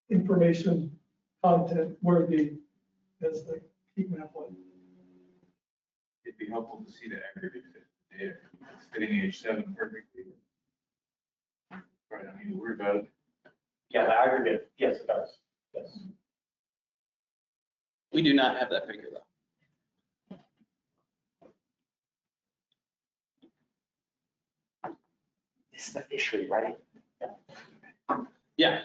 Speaker 4: information content worthy as the heat map one.
Speaker 6: It'd be helpful to see the aggregate data. It's fitting age 7 perfectly. Right, I mean, worry about it.
Speaker 7: Yeah, the aggregate, yes, it does. Yes.
Speaker 8: We do not have that figure though.
Speaker 3: This is the fishery, right?
Speaker 8: Yeah,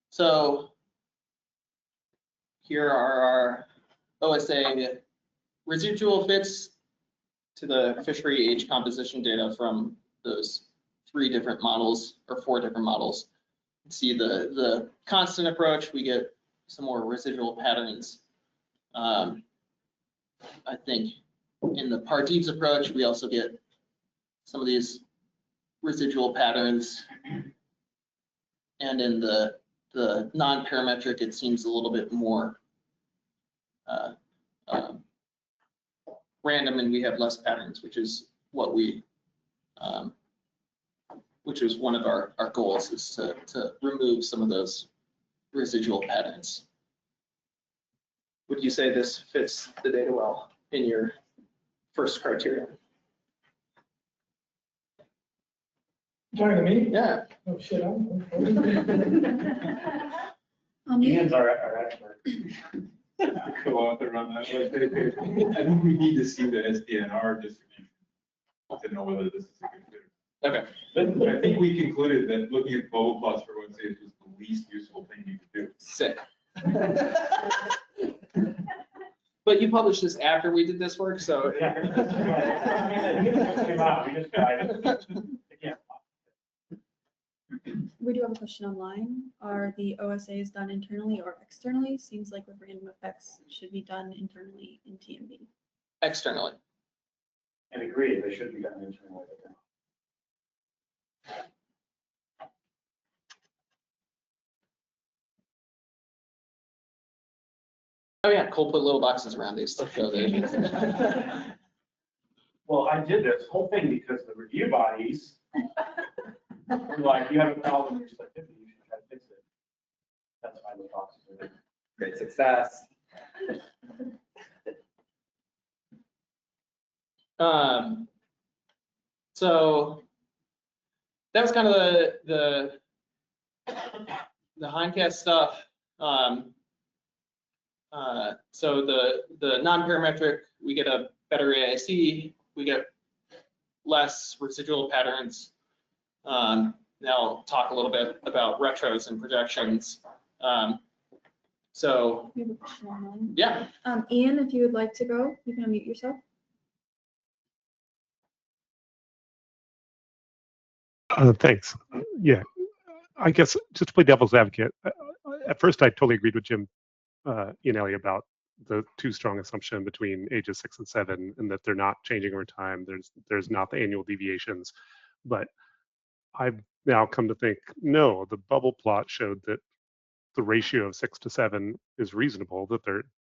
Speaker 8: so here are our OSA residual fits to the fishery age composition data from those 3 different models or 4 different models. See the constant approach, we get some more residual patterns. I think in the Pardiv's approach, we also get some of these residual patterns. And in the non-parametric, it seems a little bit more random, and we have less patterns, which is what we, which was one of our goals, is to remove some of those residual patterns. Would you say this fits the data well in your first criteria?
Speaker 4: Talking to me?
Speaker 8: Yeah.
Speaker 4: Oh, shit, I'm.
Speaker 7: Ian's our expert.
Speaker 6: Co-author on that. I think we need to see the SDNR distribution to know whether this is a good fit.
Speaker 8: Okay.
Speaker 6: But I think we concluded that looking at bubble plots for OSAs was the least useful thing you could do.
Speaker 8: Sick. But you published this after we did this work, so.
Speaker 7: Yeah. I mean, it just came out, we just got it.
Speaker 1: We do have a question online. Are the OSAs done internally or externally? Seems like with random effects should be done internally in TMB.
Speaker 8: Externally.
Speaker 7: And agree, they should be done internally.
Speaker 8: Oh yeah, Cole put little boxes around these to show the issues.
Speaker 7: Well, I did this whole thing because the review bodies were like, you have a problem with your selectivity, you should try to fix it. That's why the boxes are there.
Speaker 3: Great success.
Speaker 8: So that was kind of the hindcast stuff. So the non-parametric, we get a better AIC, we get less residual patterns. Now I'll talk a little bit about retros and projections. So
Speaker 1: We have a question online.
Speaker 8: yeah,
Speaker 1: Ian, if you would like to go, you can unmute yourself.
Speaker 9: Thanks. Yeah, I guess just to play devil's advocate, at first I totally agreed with Jim Iannelli about the too strong assumption between ages 6 and 7, and that they're not changing over time. There's not the annual deviations, but I've now come to think, no, the bubble plot showed that the ratio of 6 to 7 is reasonable, that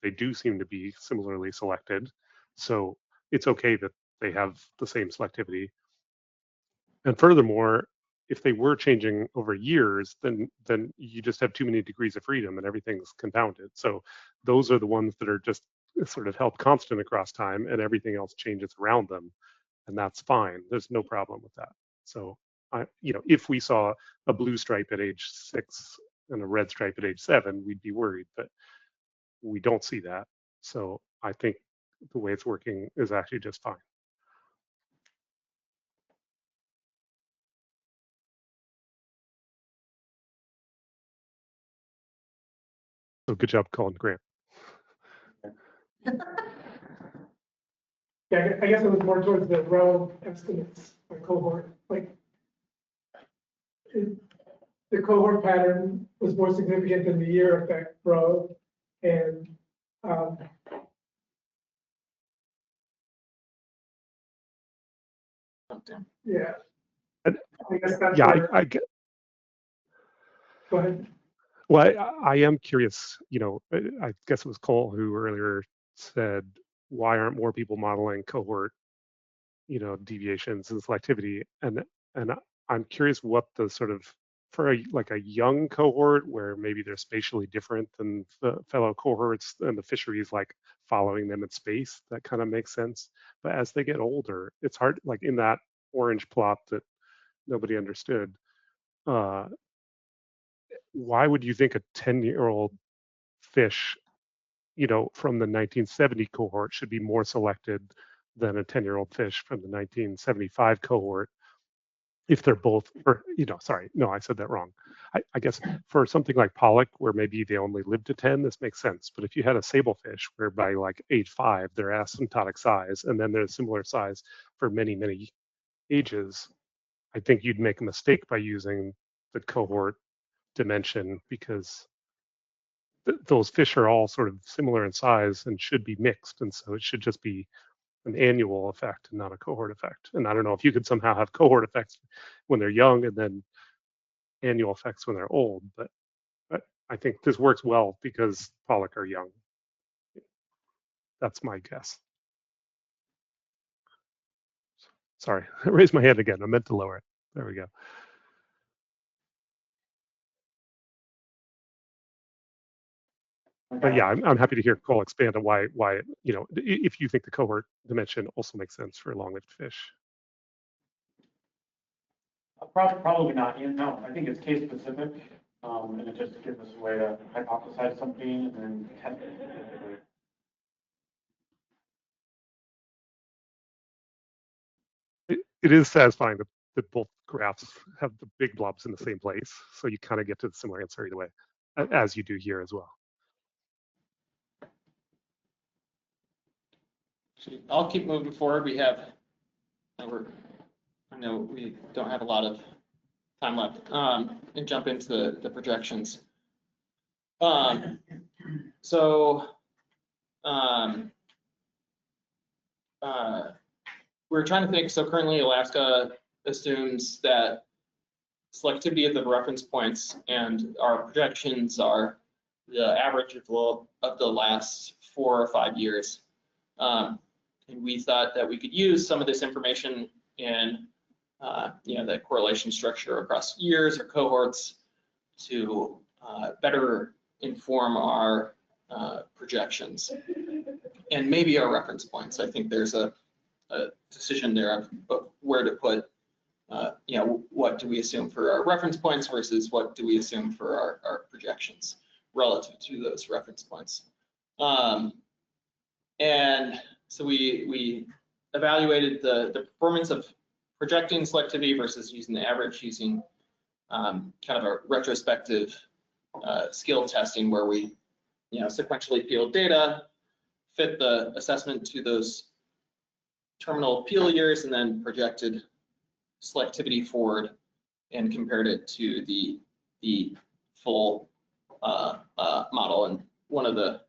Speaker 9: they do seem to be similarly selected. So it's okay that they have the same selectivity. And furthermore, if they were changing over years, then you just have too many degrees of freedom and everything's confounded. So those are the ones that are just sort of held constant across time, and everything else changes around them, and that's fine. There's no problem with that. So if we saw a blue stripe at age 6 and a red stripe at age 7, we'd be worried, but we don't see that. So I think the way it's working is actually just fine. So good job calling Grant.
Speaker 4: Yeah, I guess it was more towards the row estimates or cohort, like the cohort pattern was more significant than the year effect row, and yeah, I guess that's
Speaker 9: Yeah,
Speaker 4: where,
Speaker 9: I get.
Speaker 4: go ahead.
Speaker 9: Well, I am curious, I guess it was Cole who earlier said, why aren't more people modeling cohort, deviations and selectivity? And I'm curious what the sort of, for a young cohort where maybe they're spatially different than the fellow cohorts and the fisheries like following them in space, that kind of makes sense. But as they get older, it's hard, like in that orange plot that nobody understood, why would you think a 10-year-old fish, from the 1970 cohort should be more selected than a 10-year-old fish from the 1975 cohort if they're both, or, sorry, no, I said that wrong. I guess for something like pollock, where maybe they only live to 10, this makes sense. But if you had a sablefish where by like age 5, they're asymptotic size, and then they're a similar size for many, many ages, I think you'd make a mistake by using the cohort dimension, because those fish are all sort of similar in size and should be mixed. And so it should just be an annual effect and not a cohort effect. And I don't know if you could somehow have cohort effects when they're young and then annual effects when they're old, but I think this works well because pollock are young. That's my guess. Sorry, I raised my hand again. I meant to lower it. There we go. But yeah, I'm happy to hear Cole expand on why, if you think the cohort dimension also makes sense for long-lived fish.
Speaker 7: Probably not, no, I think it's case specific, and it just gives us a way to hypothesize something and then test it.
Speaker 9: It is satisfying that both graphs have the big blobs in the same place, so you kind of get to the similar answer either way, as you do here as well.
Speaker 8: I'll keep moving forward. I know we don't have a lot of time left, and jump into the projections. We're trying to think, so currently Alaska assumes that selectivity of the reference points, and our projections are the average of the last 4 or 5 years. And we thought that we could use some of this information in the correlation structure across years or cohorts to better inform our projections and maybe our reference points. I think there's a decision there of where to put, what do we assume for our reference points versus what do we assume for our projections relative to those reference points. And so we evaluated the performance of projecting selectivity versus using the average, using kind of a retrospective skill testing where we sequentially peeled data, fit the assessment to those terminal peel years, and then projected selectivity forward and compared it to the full model. And one of the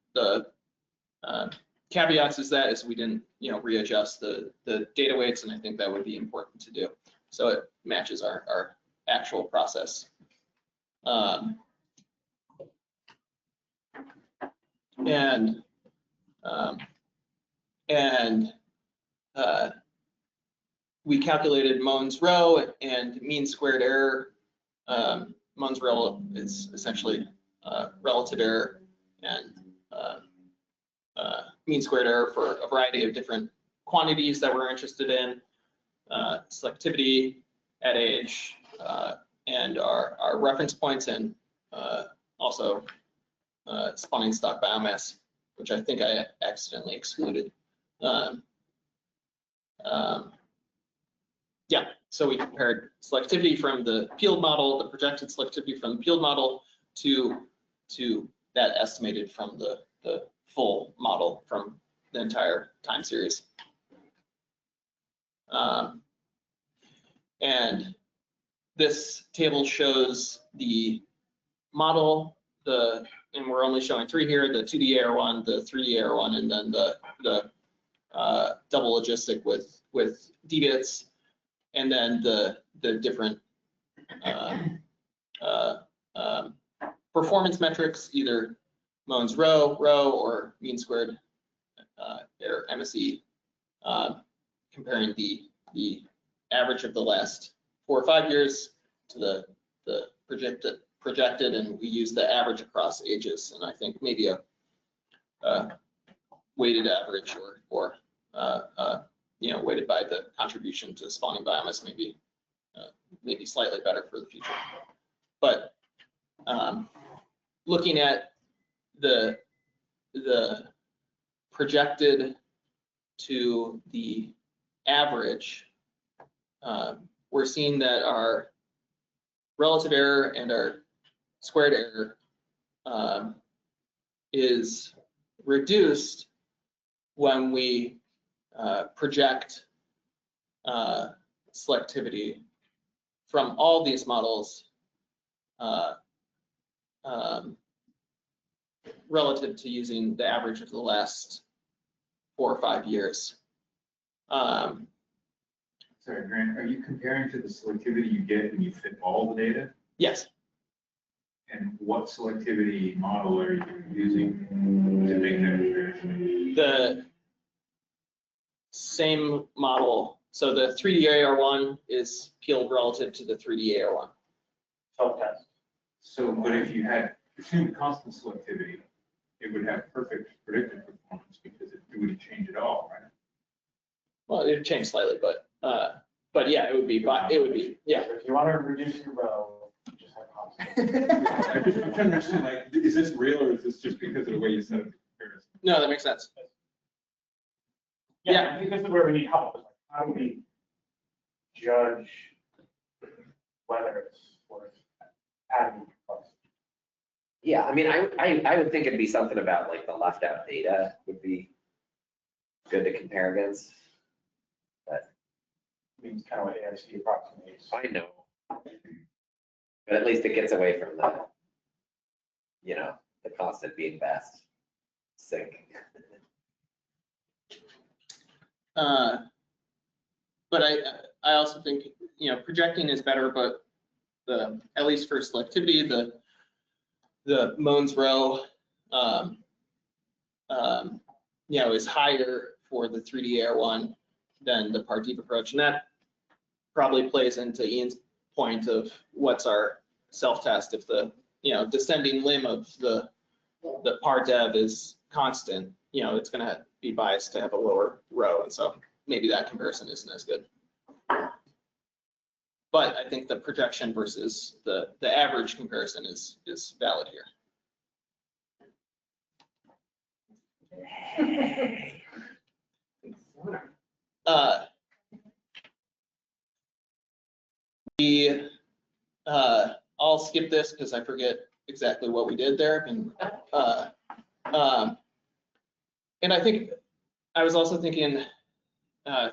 Speaker 8: caveats is we didn't readjust the data weights, and I think that would be important to do. So it matches our actual process. We calculated Maunder rho and mean squared error. Maunder rho is essentially relative error, and mean squared error for a variety of different quantities that we're interested in, selectivity at age, and our reference points, and also spawning stock biomass, which I think I accidentally excluded. So we compared selectivity from the peeled model, the projected selectivity from the peeled model, to that estimated from the full model from the entire time series. And this table shows the model, and we're only showing 3 here, the 2D AR one, the 3D AR one, and then the double logistic with deviates, and then the different performance metrics, either Maunder rho, or mean squared error MSE, comparing the average of the last 4 or 5 years to the projected, and we use the average across ages, and I think maybe a weighted average or weighted by the contribution to spawning biomass, maybe slightly better for the future. But looking at the projected to the average, we're seeing that our relative error and our squared error is reduced when we project selectivity from all these models relative to using the average of the last 4 or 5 years.
Speaker 6: Sorry, Grant, are you comparing to the selectivity you get when you fit all the data?
Speaker 8: Yes.
Speaker 6: And what selectivity model are you using to make that comparison?
Speaker 8: The same model. So the 3D AR1 is peeled relative to the 3D AR1.
Speaker 7: Self-test.
Speaker 6: So, but if you had assumed constant selectivity, it would have perfect predictive performance because it wouldn't change at all, right?
Speaker 8: Well, it would change slightly, but yeah, it would be. Yeah.
Speaker 7: If you want to reduce your row, just have constant.
Speaker 6: I'm just trying to understand, like, is this real or is this just because of the way you set up the comparison?
Speaker 8: No, that makes sense.
Speaker 7: Yeah, I think this is where we need help. Like, how do we judge whether it's worth adding complexity?
Speaker 3: Yeah, I mean, I would think it'd be something about like the left out data would be good to compare against. But
Speaker 7: I mean, it's kind of what AIC approximates.
Speaker 3: I know. But at least it gets away from the constant being best sink.
Speaker 8: But I also think projecting is better, but at least for selectivity, the Maunder row, is higher for the 3D air one than the par deep approach. And that probably plays into Ian's point of what's our self-test. If the, descending limb of the par dev is constant, it's going to be biased to have a lower row. And so maybe that comparison isn't as good. But I think the projection versus the average comparison is valid here. I'll skip this because I forget exactly what we did there. And I think I was also thinking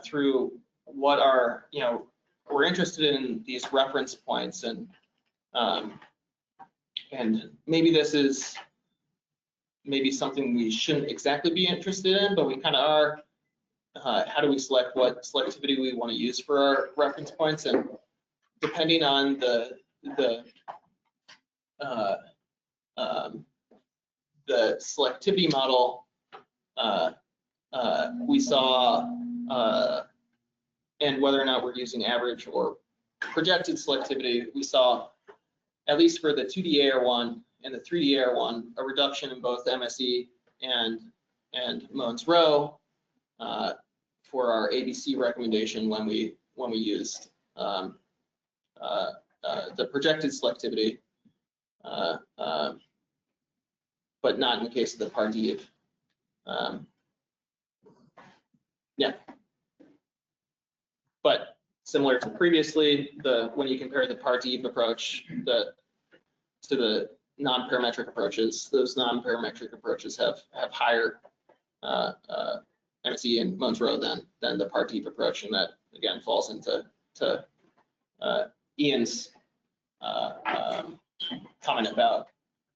Speaker 8: through what are, we're interested in these reference points, and maybe this is something we shouldn't exactly be interested in, but we kind of are. How do we select what selectivity we want to use for our reference points? And depending on the selectivity model we saw, and whether or not we're using average or projected selectivity, we saw, at least for the 2D air one and the 3D air one, a reduction in both MSE and Maunder row for our ABC recommendation when we used the projected selectivity, but not in the case of the par deep. But similar to previously, when you compare the par deep approach to the non-parametric approaches, those non-parametric approaches have higher MSE and Maunder row than the par deep approach, and that again falls into Ian's comment about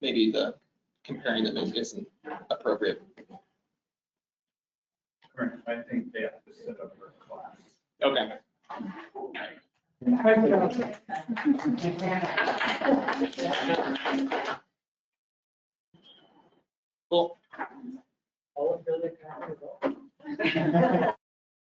Speaker 8: maybe the comparing them isn't appropriate.
Speaker 5: I think they have to set up for class.
Speaker 8: Okay. Cool.